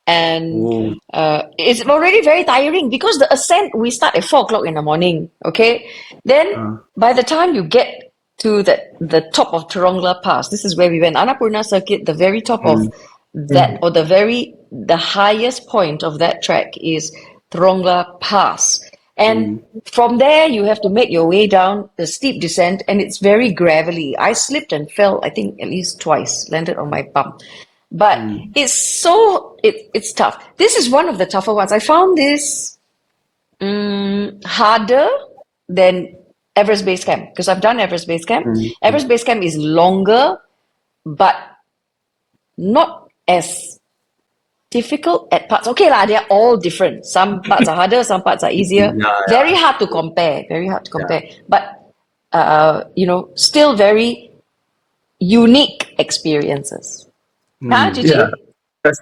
and Oh. it's already very tiring because the ascent we start at 4 o'clock in the morning. Okay, then by the time you get to the top of Tarongla Pass, this is where we went, Annapurna Circuit. The very top of that, or the highest point of that track is Tarongla Pass. And from there, you have to make your way down the steep descent, and it's very gravelly. I slipped and fell, I think, at least twice, landed on my bum. But it's tough. This is one of the tougher ones. I found this harder than Everest Base Camp, because I've done Everest Base Camp. Everest Base Camp is longer, but not as difficult at parts. Okay lah, they're all different. Some parts are harder, some parts are easier. Very hard to compare. Very hard to compare. But still very unique experiences. Huh, Cici? Yeah,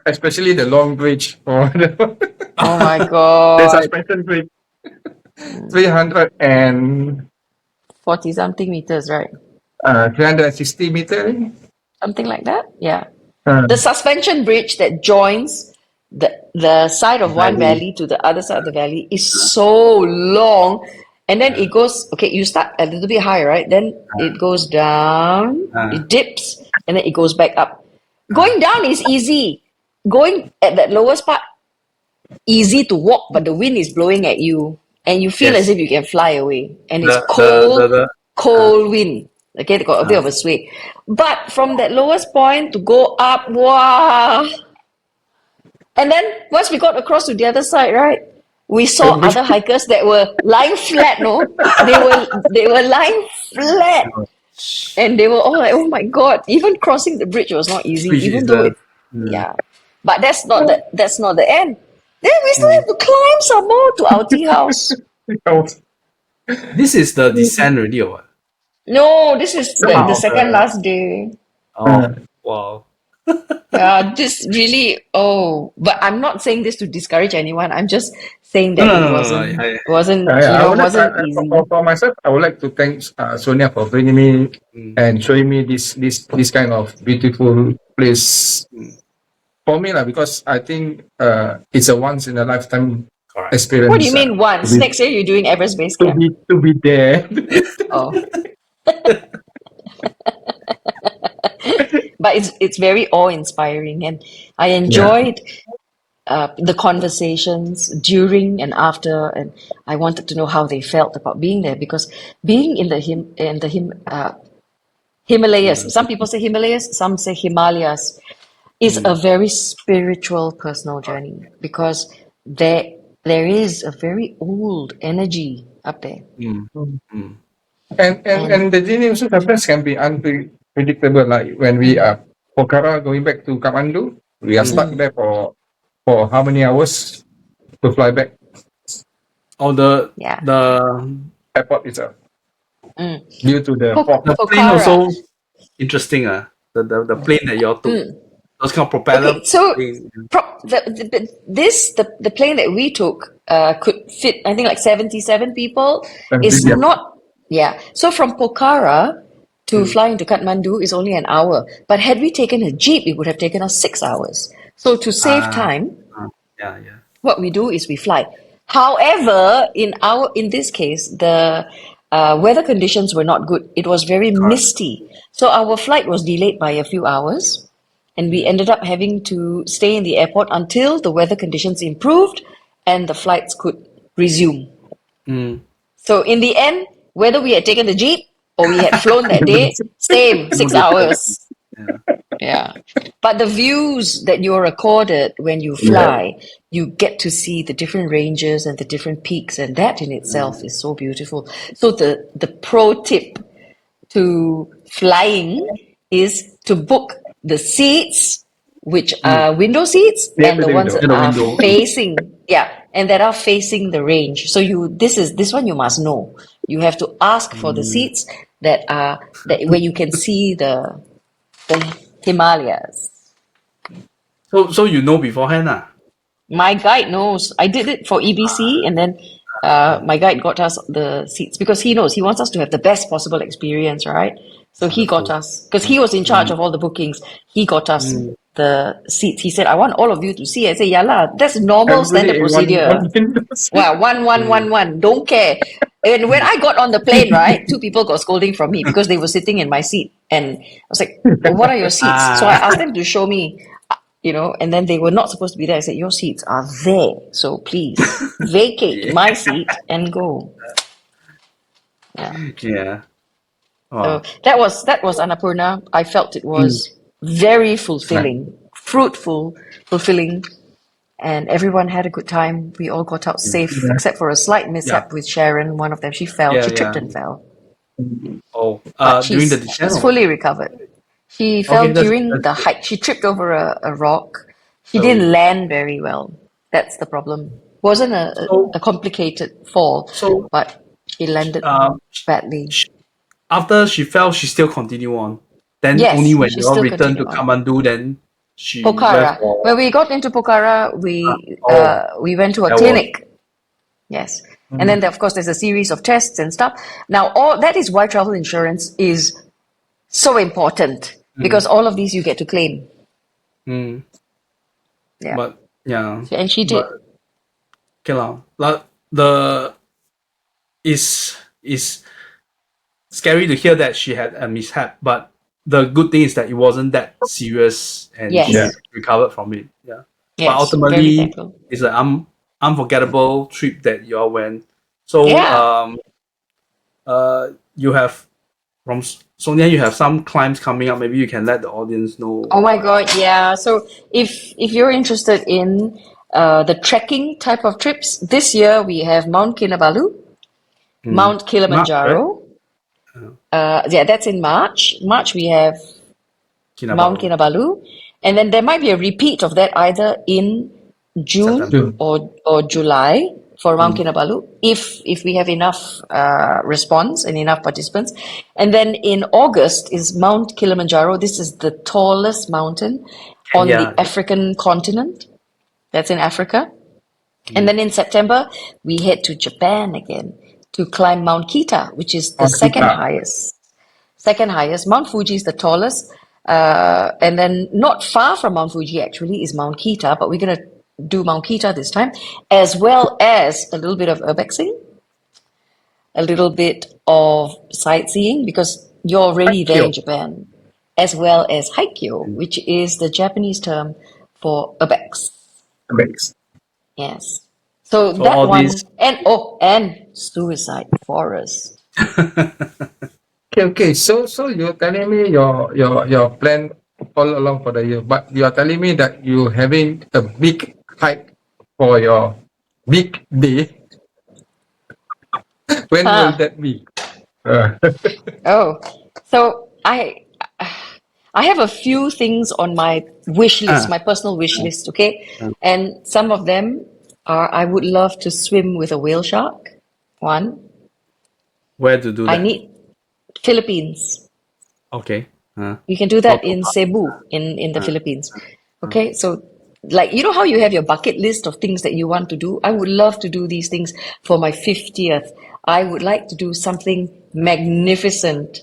especially the long bridge or Oh my the god. suspension bridge. 300 and 40 something meters, right? 360 meter. Something like that. Yeah. Uh, The suspension bridge that joins the side of one valley to the other side of the valley is so long. And then it goes, okay, you start a little bit higher, right? Then it goes down, it dips, and then it goes back up. Going down is easy. Going at that lowest part, easy to walk, but the wind is blowing at you. And you feel as if you can fly away. And it's cold wind. Okay, they got a bit of a sway. But from that lowest point to go up, wow. And then once we got across to the other side, right? We saw other hikers that were lying flat, no? They were lying flat. And they were all like, oh my god, even crossing the bridge was not easy, even though yeah. But that's not the end. Then we still have to climb some more to our tea house. This is the descent already or what? No, this is the second last day. Oh wow. Yeah, this really. Oh, but I'm not saying this to discourage anyone. I'm just saying that it wasn't easy. For myself, I would like to thank Sonia for bringing me and showing me this kind of beautiful place for me, because I think it's a once in a lifetime experience. What do you mean once? Next year you're doing Everest Base Camp. To be there. Oh. But it's very awe-inspiring, and I enjoyed the conversations during and after, and I wanted to know how they felt about being there, because being in the Himalayas, some people say Himalayas, some say Himalayas, is a very spiritual personal journey, because there is a very old energy up there. And the journey also sometimes can be unpredictable. Like when we are Pokhara going back to Kathmandu, we are stuck there for how many hours to fly back? Or the Yeah. Airport itself due to the fog. the plane Pokhara. also interesting. The plane that you all took, those kind of propeller. Okay, so plane. the plane that we took could fit, I think, like 77 people. It's Yeah. not, yeah. So from Pokhara to fly into Kathmandu is only an hour. But had we taken a jeep, it would have taken us 6 hours. So to save time, Yeah. what we do is we fly. However, in this case, the weather conditions were not good. It was very misty, so our flight was delayed by a few hours, and we ended up having to stay in the airport until the weather conditions improved and the flights could resume. So in the end, whether we had taken the jeep or we had flown that day, same 6 hours. Yeah. But the views that you're accorded when you fly, you get to see the different ranges and the different peaks, and that in itself is so beautiful. So the pro tip to flying is to book the seats, which are window seats, and the ones that are facing, and that are facing the range. So this one you must know. You have to ask for the seats that where you can see the Himalayas. So you know beforehand, My guide knows. I did it for EBC, and then my guide got us the seats because he knows he wants us to have the best possible experience, right? So he got us, because he was in charge of all the bookings. He got us the seats. He said, "I want all of you to see." I said, "Yeah lah, that's normal standard procedure." Wow, one. Don't care. And when I got on the plane, right, two people got scolding from me because they were sitting in my seat, and I was like, well, "What are your seats?" So I asked them to show me. And then they were not supposed to be there. I said, your seats are there, so please vacate my seat and go. Yeah. So that was Annapurna. I felt it was very fulfilling, fruitful, fulfilling, and everyone had a good time. We all got out safe, except for a slight mishap with Sharon. One of them, she fell. She tripped and fell. But During the she's descent. fully recovered. She fell during the hike. She tripped over a rock. She didn't land very well. That's the problem. Wasn't a complicated fall, but she landed badly. After she fell, she still continued on. Then Yes, only when she you all still returned to continued Kathmandu, then she Pokhara. left for. When we got into Pokhara, we went to a clinic. Yes. And then, of course, there's a series of tests and stuff. Now, all that is why travel insurance is so important, because all of these you get to claim. Yeah. But And she did. Okay lah. The is scary to hear that she had a mishap, but the good thing is that it wasn't that serious and she recovered from it. Yeah. Yes, But ultimately, it's an unforgettable trip that you all went. So you have from Sonia, you have some climbs coming up. Maybe you can let the audience know. Oh my God, yeah. So if you're interested in the trekking type of trips, this year we have Mount Kinabalu, Mount Kilimanjaro. That's in March. March we have Mount Kinabalu, and then there might be a repeat of that either in June or July for Mount Kinabalu, if we have enough response and enough participants. And then in August is Mount Kilimanjaro. This is the tallest mountain on the African continent. That's in Africa. And then in September, we head to Japan again to climb Mount Kita, which is the second highest. Mount Fuji is the tallest. And then not far from Mount Fuji actually is Mount Kita, but we're going to do Mount Kita this time, as well as a little bit of urbexing, a little bit of sightseeing, because you're already there in Japan, as well as haikyo, which is the Japanese term for urbex. Parabex. Yes. So So that all one, these, and Suicide Forest. Okay. So you're telling me your plan all along for the year, but you are telling me that you having a big hike for your big day. When will Huh. that be? Uh, Oh, so I have a few things on my wish list, ah, my personal wish ah, list, okay? ah. And some of them are I would love to swim with a whale shark. One, Where to do I that? need Philippines. Okay. You can do So, that in Cebu in the uh, Philippines. uh, Okay, so like you know how you have your bucket list of things that you want to do? I would love to do these things for my 50th. I would like to do something magnificent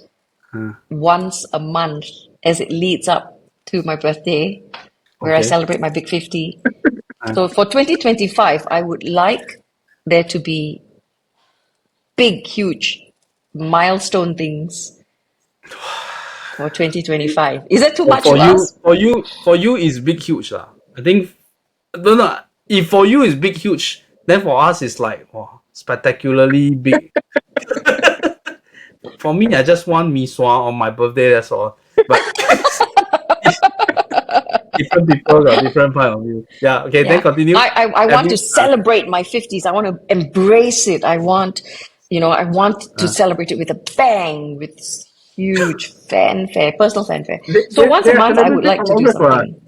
uh, once a month as it leads up to my birthday, where I okay. celebrate my big 50. Uh, So for 2025, I would like there to be big, huge milestone things for 2025. Is that too for, much for to you, ask? for you is big, huge lah. I think no. If for you is big, huge, then for us it's like wow, spectacularly big. For me, I just want mee sua on my birthday. That's all. But different people got different point of view. Yeah. Okay. Then Yeah. continue. I Have want to you? celebrate my 50s. I want to embrace it. I want to Uh, celebrate it with a bang, with huge fanfare, personal fanfare. they, So they, once they a are month, I would celebrating like on to do August, right? something.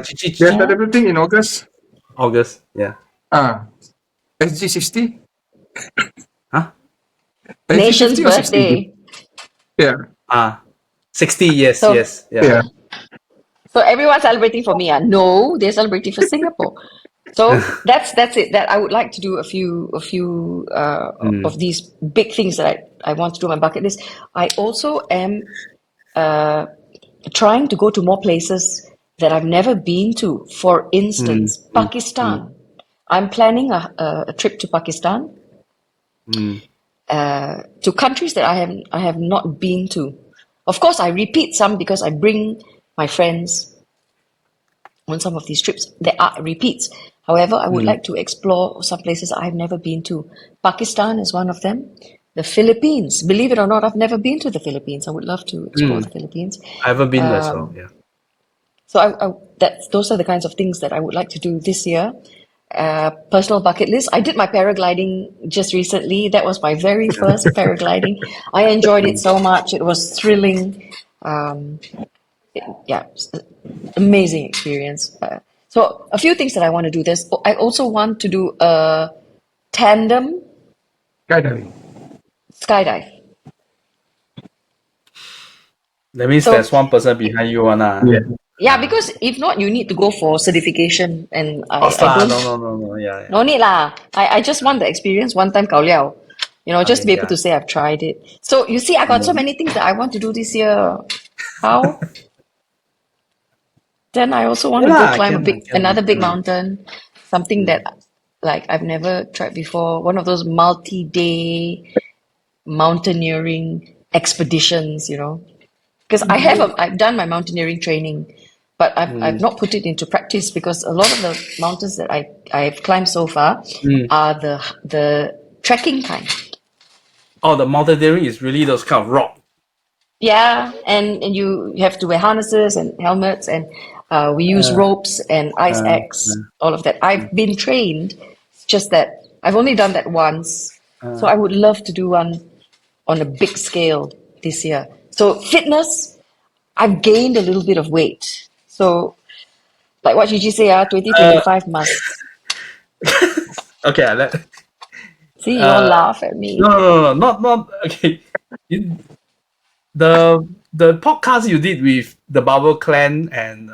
Chichi, They are chichi. Huh? celebrating in August. August. Yeah. SG60? Huh? Nation's SG50 or 60? birthday. Yeah. 60. Yes. So Yes. Yeah. Yeah. so everyone's celebrating for me. No, they're celebrating for Singapore. So that's it. That I would like to do a few Mm, of these big things that I want to do on my bucket list. I also am trying to go to more places that I've never been to. For mm, instance, mm, mm, Pakistan. I'm planning a trip to Pakistan, mm, to countries that I have not been to. Of course, I repeat some because I bring my friends on some of these trips. There are repeats. However, I would mm, like to explore some places I've never been to. Pakistan is one of them. The Philippines. Believe it or not, I've never been to the Philippines. I would love to explore mm. the Philippines. I haven't been there as well. Yeah. So those are the kinds of things that I would like to do this year. Personal bucket list. I did my paragliding just recently. That was my very first paragliding. I enjoyed it Mm. so much. It was thrilling. Um, yeah, amazing experience. So a few things that I want to do. I also want to do a tandem Skydiving. skydive. That means So there's one person behind you, Yeah. yeah, because if not, you need to go for certification, and Cost I lah. don't. No, no, no, no. Yeah, yeah. No need lah. I just want the experience one time 搞liao. Just to Okay, be able yeah. to say I've tried it. So you see, I got so Mm. many things that I want to do this year. How? Then I also want Yeah, to go lah, climb can lah, can lah. another big mountain, something that like I've never tried before. One of those multi-day mountaineering expeditions. Because I've done my mountaineering training, but I've Mm. not put it into practice because a lot of the mountains that I've climbed so far Mm. are the trekking kind. Oh, the mountaineering is really those kind of rock. Yeah, and you have to wear harnesses and helmets, and we use Uh, ropes and ice uh, axe, all of that. I've been trained, it's just that I've only done that once. So uh, I would love to do one on a big scale this year. So fitness, I've gained a little bit of weight. So like what Gigi say, uh, 2025 must. okay, I let. See, you all Uh, laugh at no, me. no, no, no, not okay. You, the podcast you did with the Bubble Clan and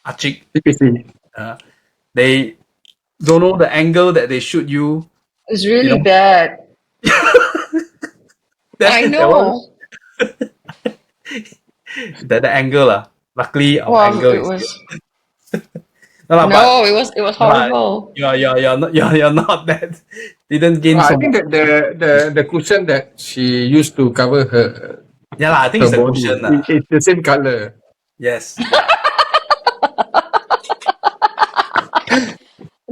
Achik, CPC. they don't know the angle that they shoot you. It's You really know bad. I that one, know. the angle lah. Luckily, our Well, angle it is good. was No, lah, but no, it was no, lah, horrible. you're not that. Didn't gain I so think much. that the cushion that she used to cover Yeah, lah. I think her it's the body cushion lah. it's the same color. Yes. Yeah.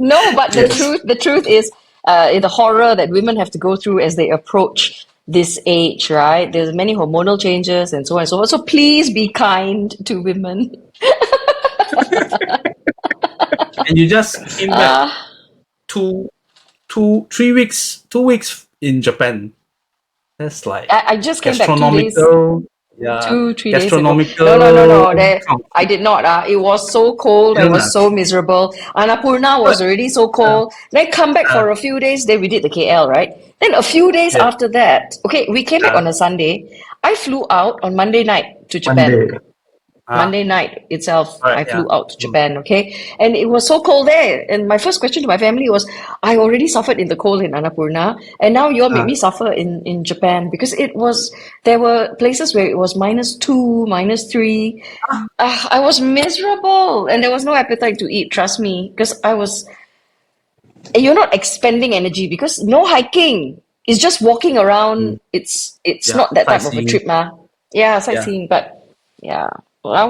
No, but Yes. the truth is, the horror that women have to go through as they approach this age, right? There's many hormonal changes and so on and so on. So please be kind to women. And you just came back two, 2 weeks in Japan. That's like I just came back 2 days. gastronomical, yeah, 3 days ago. gastronomical. No. I did not. It was so cold. I You was so miserable. Annapurna was already so cold. Then come back for a few days. Then we did the KL, right? Then a few days Yeah. after that, okay, we came back on a Sunday. I flew out on Monday night to Japan. Monday night itself, Right, I flew yeah. out to Japan, okay? And it was so cold there. And my first question to my family was, I already suffered in the cold in Annapurna, and now you all make me suffer in Japan because there were places where it was -2, -3. I was miserable and there was no appetite to eat, trust me, because you're not expending energy because no hiking. It's just walking around. It's Yeah, not that type of a sightseeing. trip, ma. Yeah, sightseeing, but yeah. Well, I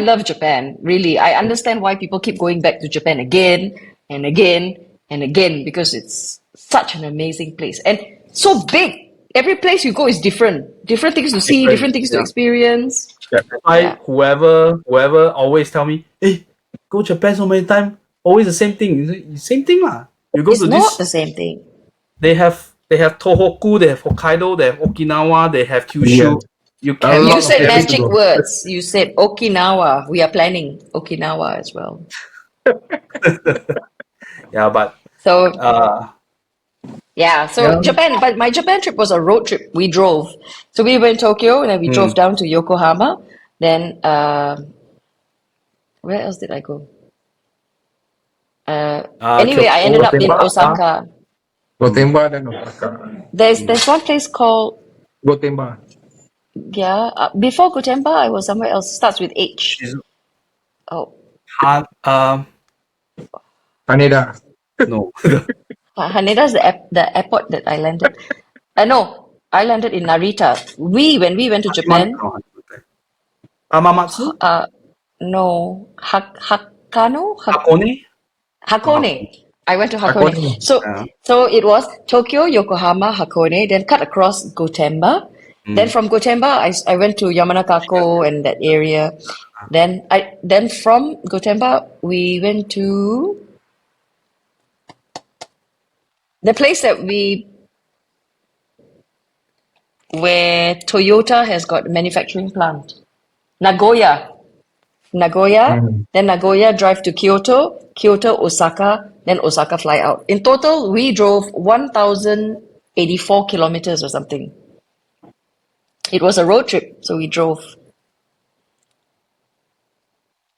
love Japan, really. I understand why people keep going back to Japan again and again and again because it's such an amazing place and so big. Every place you go is different. Different things to see, different things to Yeah. experience. That's why whoever always tell me, hey, go Japan so many times, always the same thing. Same thing lah. You go It's to not the this, same thing. they have Tohoku, they have Hokkaido, they have Okinawa, they have Kyushu. Yeah. You A can lot You of said places to magic go. words. You said Okinawa. We are planning Okinawa as well. yeah, but So yeah, Japan, but my Japan trip was a road trip. We drove. So we went to Tokyo and then we drove down to Yokohama. Then where else did I go? Anyway, I ended up in Gotemba, Osaka. Gotemba then Osaka. There's one place called Gotemba. before Gotemba I was somewhere else. Starts with H. Oh, Haneda. no. Haneda's the airport that I landed. No, I landed in Narita. When we went to Japan, Hamamatsu, no, Hakone. Hakone. I went to Hakone. Hakone. So it was Tokyo, Yokohama, Hakone, then cut across Gotemba. Then from Gotemba, I went to Yamanakako and that area. Then from Gotemba, we went to the place where Toyota has got a manufacturing plant. Nagoya. Then Nagoya drive to Kyoto, Osaka, then Osaka fly out. In total, we drove 1,084 kilometers or something. It was a road trip, so we drove.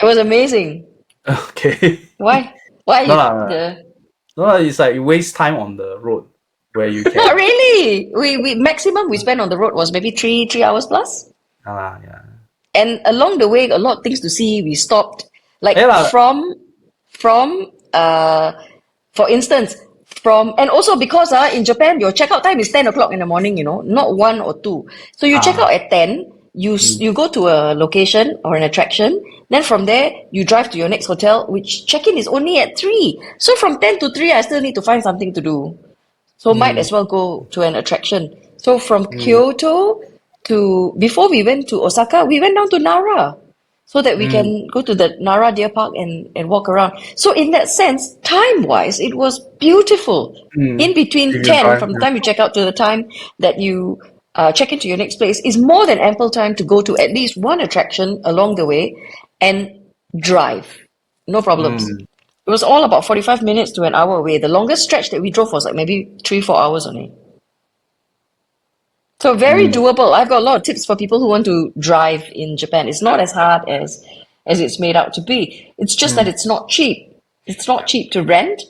It was amazing. Okay. Why? No, it's like you waste time on the road where you can. Not really. We maximum we spent on the road was maybe 3 hours plus. Yeah. And along the way, a lot of things to see. We stopped, like from for instance, and also because in Japan your checkout time is 10 o'clock in the morning, not 1 or 2. So you check out at 10. You go to a location or an attraction. Then from there you drive to your next hotel, which check-in is only at 3. So from 10 to 3, I still need to find something to do. So might as well go to an attraction. So from Kyoto before we went to Osaka, we went down to Nara so that we can go to the Nara Deer Park and walk around. So in that sense, time-wise, it was beautiful. In between 10, from the time you check out to the time that you check into your next place, is more than ample time to go to at least one attraction along the way and drive. No problems. It was all about 45 minutes to an hour away. The longest stretch that we drove was like maybe 3-4 hours only. So very doable. I've got a lot of tips for people who want to drive in Japan. It's not as hard as it's made out to be. It's just that it's not cheap. It's not cheap to rent.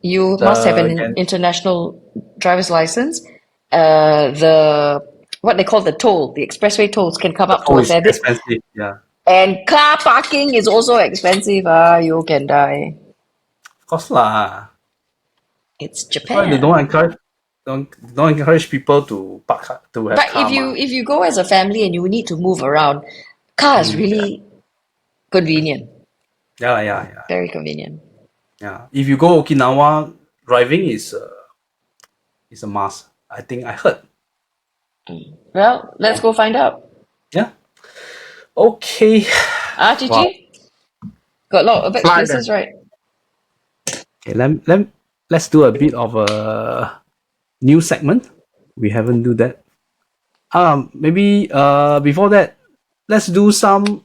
You must have an international driver's license. What they call the toll, the expressway tolls can come up to a fair bit. Expensive, yeah. And car parking is also expensive. You can die. Of course lah. It's That's why Japan. they don't encourage people to park to have But car. if you go as a family and you need to move around, car is really convenient. Yeah. Very convenient. Yeah. If you go Okinawa, driving is a must. I think I heard. Well, let's go find out. Yeah. Okay. Wow. Cici? Got a lot of Fly then. places, right? Okay. Let's do a bit of a new segment. We haven't do that. Maybe before that, let's do some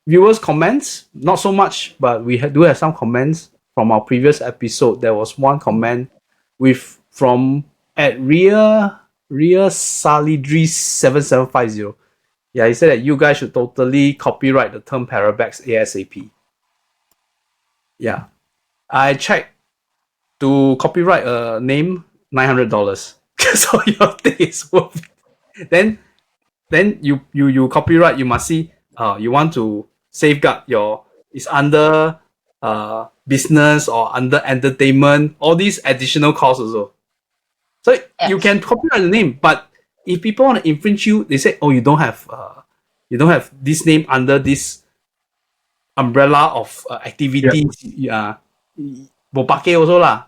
viewers comments. Not so much, but we do have some comments from our previous episode. There was one comment from at Ria Salidri 7750. Yeah, he said that you guys should totally copyright the term Parabex ASAP. Yeah, I checked to copyright a name $900. So your thing is worth it. Then you copyright, you must see you want to safeguard your it's under business or under entertainment, all these additional costs also. So you can copyright the name, but if people want to infringe you, they say, oh, you don't have this name under this umbrella of activities. Yeah, bopake also lah.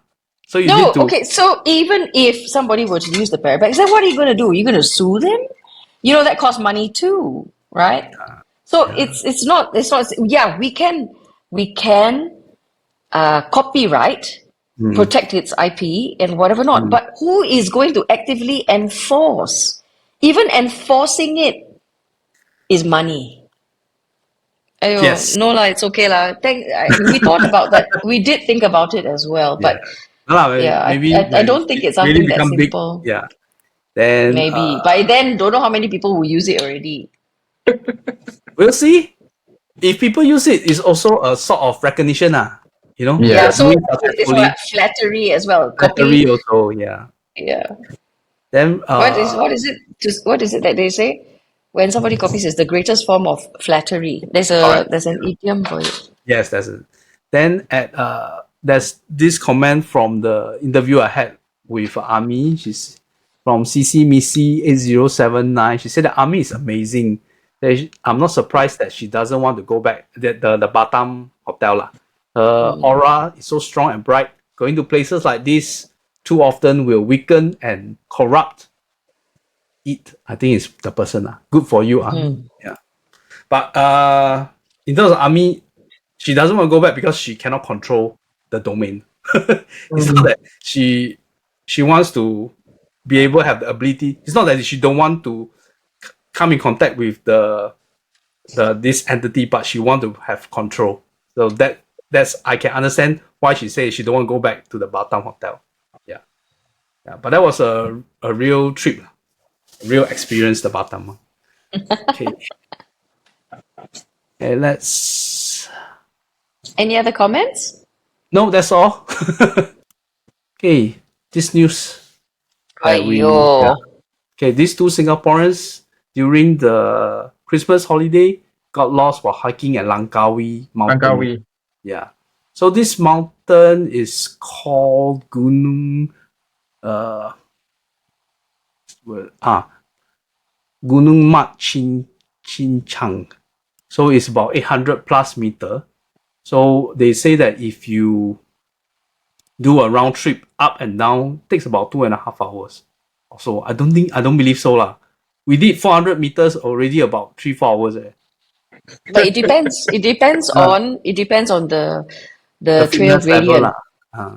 So you No, need to okay, so even if somebody were to use the Parabex, then what are you going to do? You're going to sue them? You know, that costs money too, right? So it's not, yeah, we can copyright, protect its IP and whatever not, but who is going to actively enforce? Even enforcing it is money. Ayo, Yes. no lah, it's okay lah. We thought about that. We did think about it as well, but maybe I don't think it's really something that become big. simple. Yeah. Then Maybe. By then, don't know how many people will use it already. we'll see. If people use it, it's also a sort of recognition, you know. Yeah. Yeah, so doing it's successfully. what, flattery as well. Flattery Copy. also, yeah. Yeah. Then What is it that they say? When somebody copies, it's the greatest form of flattery. There's an idiom for it. yes, that's it. Then there's this comment from the interview I had with Ami. She's from Cici Missy 8079. She said the Ami is amazing. I'm not surprised that she doesn't want to go back the Batam hotel lah. Her aura is so strong and bright. Going to places like this too often will weaken and corrupt it. I think it's the person. Good for you, Ami. Yeah. But in terms of Ami, she doesn't want to go back because she cannot control the domain. It's not that she wants to be able to have the ability. It's not that she don't want to come in contact with this entity, but she want to have control. So that's I can understand why she says she don't want to go back to the Batam hotel. Yeah. But that was a real trip, real experience, the Batam. Okay. Let's. Any other comments? No, that's all. Okay, this news. Okay, these two Singaporeans during the Christmas holiday got lost while hiking at Langkawi Mountain. Langkawi. Yeah. So this mountain is called Gunung Gunung Mat Chincang. So it's about 800 plus meter. So they say that if you do a round trip up and down, takes about 2.5 hours. So I don't believe so lah. We did 400 meters already about 3-4 hours. But it depends. It depends on the trail fitness level gradient. lah.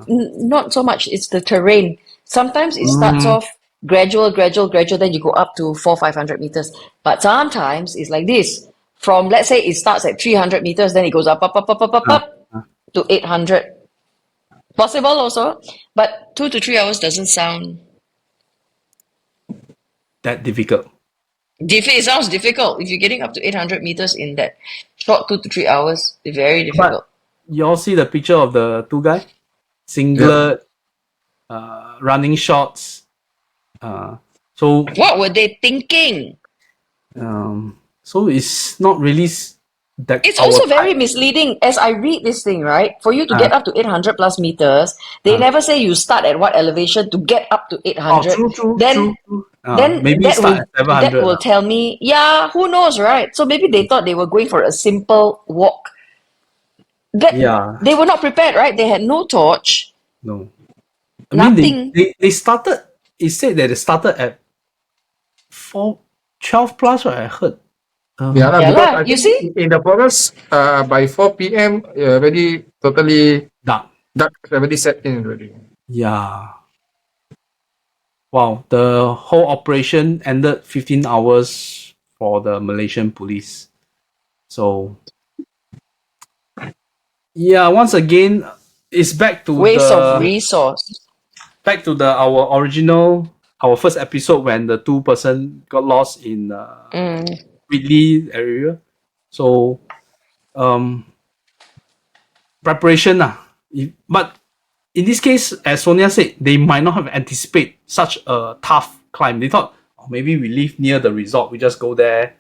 Not so much. It's the terrain. Sometimes it starts off gradual, then you go up to 400-500 meters. But sometimes it's like this. From, let's say it starts at 300 meters, then it goes up to 800. Possible also, but 2 to 3 hours doesn't sound that difficult. It sounds difficult. If you're getting up to 800 meters in that short 2 to 3 hours, it's very difficult. But you all see the picture of the two guys? Singlet, running shorts. So what were they thinking? So it's not really that. It's also very misleading. As I read this thing, right? For you to get up to 800 plus meters, they never say you start at what elevation to get up to 800. True. Then maybe that will tell me, yeah, who knows, right? So maybe they thought they were going for a simple walk. That Yeah, they were not prepared, right? They had no torch, no. I mean, nothing. they started, it said that they started at 12 plus, right? I heard. Yeah, lah, Yeah because lah. I You think see? in the forest, by 4 p.m., already totally Dark. dark, already set in already. Yeah. Wow. The whole operation ended 15 hours for the Malaysian police. So, yeah, once again, it's back to Waste of the resource. our original, our first episode when the two person got lost in Ridley area. So, preparation but in this case, as Sonia said, they might not have anticipated such a tough climb. They thought, oh, maybe we live near the resort, we just go there.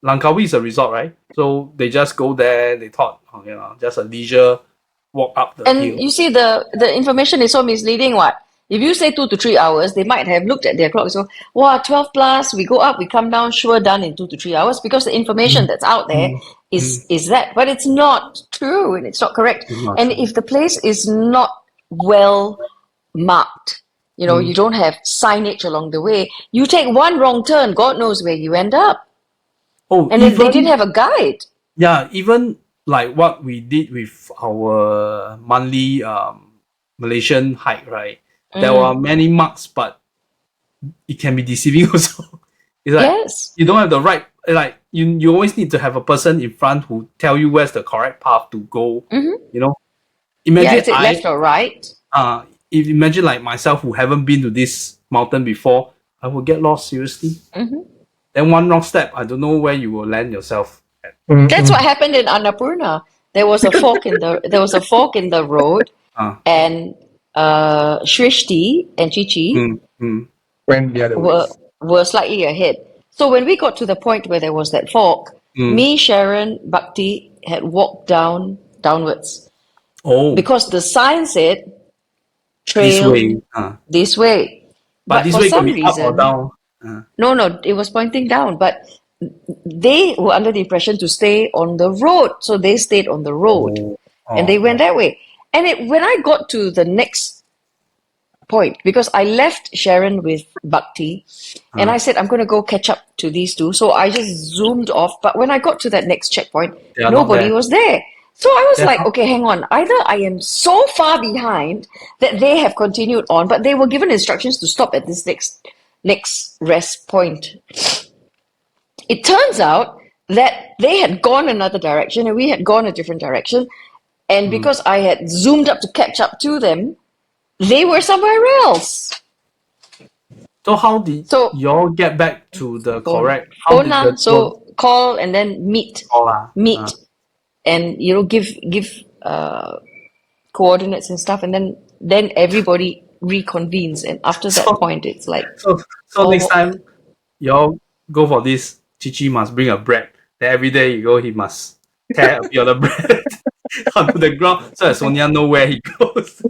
Langkawi is a resort, right? So they just go there. They thought, oh, just a leisure walk up the And hill. you see, the information is so misleading. What if you say 2 to 3 hours? They might have looked at their clock. So, wow, 12 plus. We go up, we come down. Sure, done in 2 to 3 hours because the information that's out there is that. But it's not true and it's not correct. It's not And true. if the place is not well marked, you don't have signage along the way. You take one wrong turn, God knows where you end up. Oh, And then they didn't have a guide. yeah, even like what we did with our monthly Malaysian hike, right? There were many marks, but it can be deceiving also. It's like Yes. you don't have the right, like you always need to have a person in front who tell you where's the correct path to go. You know, Yeah, imagine is it left or right? if imagine like myself who haven't been to this mountain before, I will get lost seriously. Then one wrong step, I don't know where you will land yourself at. That's what happened in Annapurna. There was a fork in the road, and Shrishti and Cici Went the other way. were slightly ahead. So when we got to the point where there was that fork, me, Sharon, Bhakti had walked downwards Oh, because the sign said this trail way. this way. But this for way can some be up or reason, down. no, it was pointing down. But they were under the impression to stay on the road, so they stayed on the road, and they went that way. And when I got to the next point, because I left Sharon with Bhakti, and I said I'm going to go catch up to these two, so I just zoomed off. But when I got to that next checkpoint, They are not nobody there. was there. So I was They're like, not- okay, hang on. Either I am so far behind that they have continued on, but they were given instructions to stop at this next rest point. It turns out that they had gone another direction and we had gone a different direction. And because I had zoomed up to catch up to them, they were somewhere else. So how did So you all get back to the phone, correct? How did the so call and then meet, call and give coordinates and stuff, and then everybody reconvenes. And after that So- point, it's like, so next time you all go for this, Cici must bring a bread. Then every day you go, he must tear a bit of the bread onto the ground so that Sonia know where he goes.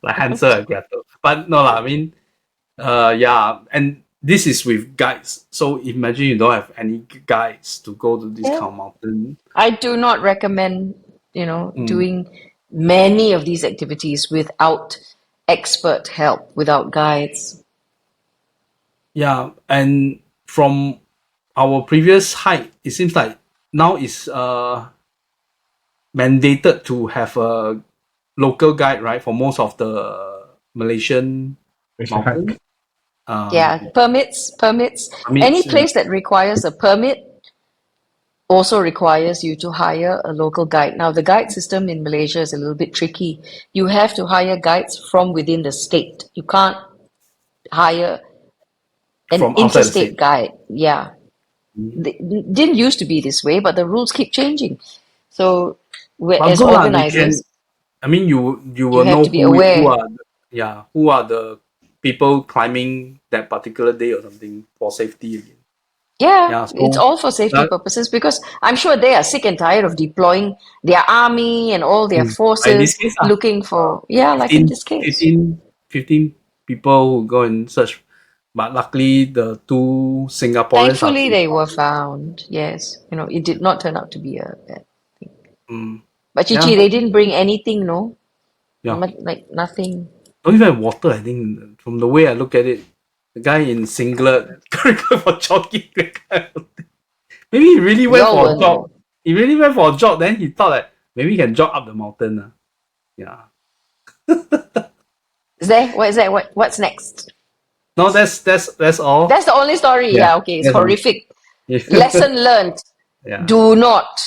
Like Hansel and Gretel. But no lah, I mean, yeah, and this is with guides. So imagine you don't have any guides to go to this kind of mountain. I do not recommend, doing many of these activities without expert help, without guides. Yeah, and from our previous hike, it seems like now it's mandated to have a local guide, right, for most of the Malaysian mountain. Permits. Any place that requires a permit also requires you to hire a local guide. Now, the guide system in Malaysia is a little bit tricky. You have to hire guides from within the state. You can't hire an From outside the interstate state. guide. Yeah. It didn't used to be this way, but the rules keep changing. So, But as good lah, organizers, I mean, you will have know to be who aware. who are the people climbing that particular day or something for safety again. Yeah, so it's all for safety that- purposes because I'm sure they are sick and tired of deploying their army and all their Like in forces this case, looking for, like in this case. 15 people who go and search. But luckily, the two Singaporeans Thankfully, they were found. Yes, it did not turn out to be a bad thing. But Cici, Yeah. they didn't bring anything, no? Yeah. Like nothing. Don't even have water, I think. From the way I look at it, the guy in singlet, going for jogging. Maybe he really went Y'all for a won't jog. know. He really went for a jog. Then he thought that maybe he can jog up the mountain. Yeah. Is there? What is that? What's next? No, that's all. That's the only story. Yeah. Yeah, okay. It's That's all. horrific. Yeah. Lesson learned. Yeah. Do not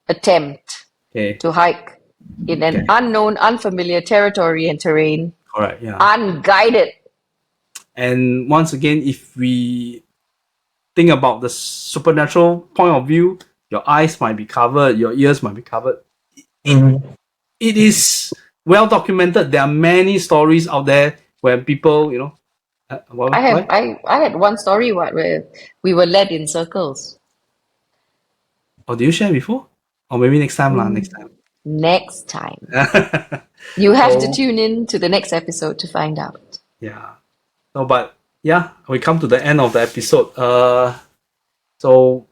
attempt Okay. to hike in an Okay. unknown, unfamiliar territory and terrain, Correct. Yeah. unguided. And once again, if we think about the supernatural point of view, your eyes might be covered, your ears might be covered. It is well documented. There are many stories out there where people, I had one story where we were led in circles. Oh, did you share before? Or maybe next time lah. Next time. Next time. You have to So, tune in to the next episode to find out. yeah. No, but yeah, we come to the end of the episode. So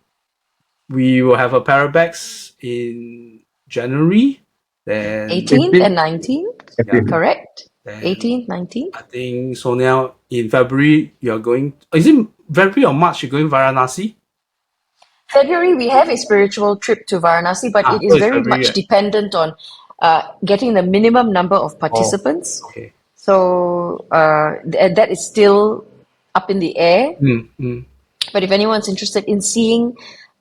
we will have a Parabex in January. Then 18th and 19th, yeah, correct? then 18th, 19th. I think Sonia in February you're going. Is it February or March? You're going Varanasi? February, we have a spiritual trip to Varanasi, but it So is it's very February, much right? dependent on getting the minimum number of participants. Okay. So that is still up in the air. Mm. But if anyone's interested in seeing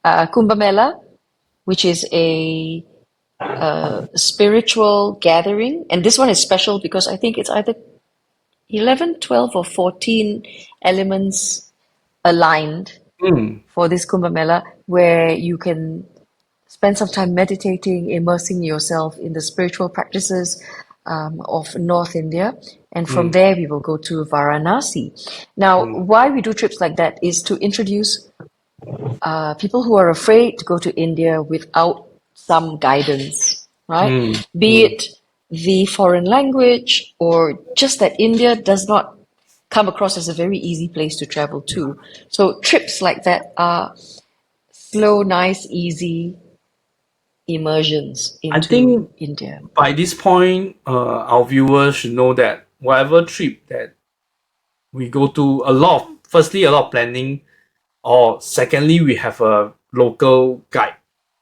Kumbh Mela, which is a spiritual gathering, and this one is special because I think it's either 11, 12, or 14 elements aligned for this Kumbh Mela, where you can spend some time meditating, immersing yourself in the spiritual practices of North India. And from there, we will go to Varanasi. Now, why we do trips like that is to introduce people who are afraid to go to India without some guidance, right? Be it the foreign language or just that India does not come across as a very easy place to travel to. So trips like that are slow, nice, easy immersions I into think India. by this point, our viewers should know that whatever trip that we go to, a lot of planning, or secondly, we have a local guide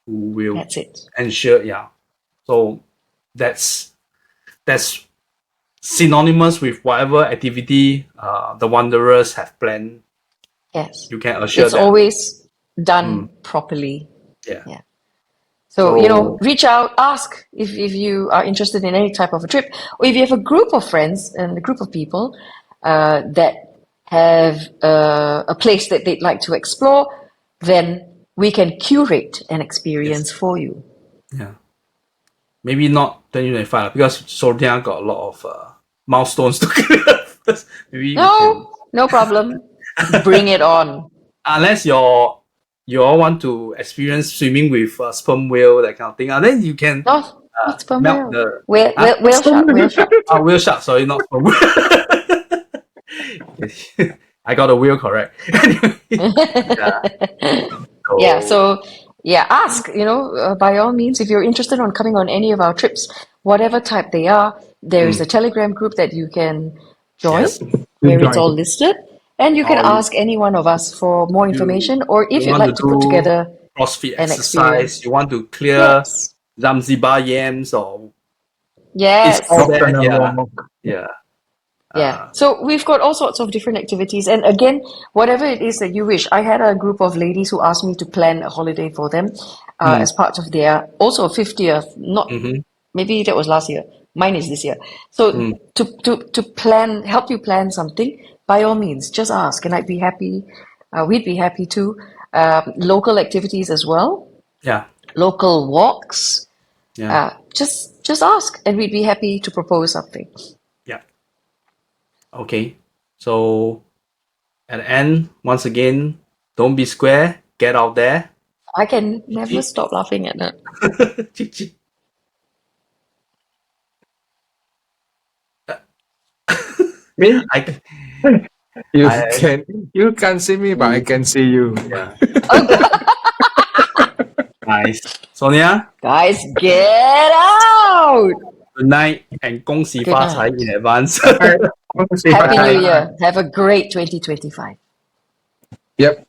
who will That's it. ensure. Yeah, so that's synonymous with whatever activity the wanderers have planned. Yes. You can assure It's that. always done properly. Yeah. Yeah. So, reach out, ask if you are interested in any type of a trip, or if you have a group of friends and a group of people that have a place that they'd like to explore, then we can curate an experience for you. Yeah. Maybe not 2025 because Sonia got a lot of milestones to clear first. Maybe we can, No problem. Bring it on. unless you all want to experience swimming with sperm whale, that kind of thing, then you can No, what's sperm melt whale? the Whale shark, whale shark. whale shark. Sorry, not sperm whale. I got a whale correct. Anyway, ask, by all means, if you're interested on coming on any of our trips, whatever type they are, there's a Telegram group that you can join Yes. where it's all listed. And you can Or ask any one of us for more information, or if you'd want like to put do together CrossFit an exercise, experience. you want to clear Yes. Zanzibar yams, or Yes. it's all there. Yeah. Yeah. So we've got all sorts of different activities. And again, whatever it is that you wish. I had a group of ladies who asked me to plan a holiday for them as part of their also 50th, not maybe that was last year. Mine is this year. So to plan, help you plan something, by all means, just ask. And I'd be happy. We'd be happy to. Local activities as well. Yeah. Local walks. Yeah. Just ask, and we'd be happy to propose something. Yeah. Okay. So at the end, once again, don't be square. Get out there. I can never stop laughing at that. Cici. Me? You I- can't see me, but I can see you. Yeah. Nice. Sonia, Guys, get out! good night and 恭喜 Good 发 night. 财 in advance. Happy New Bye. Year. Have a great 2025. Yep.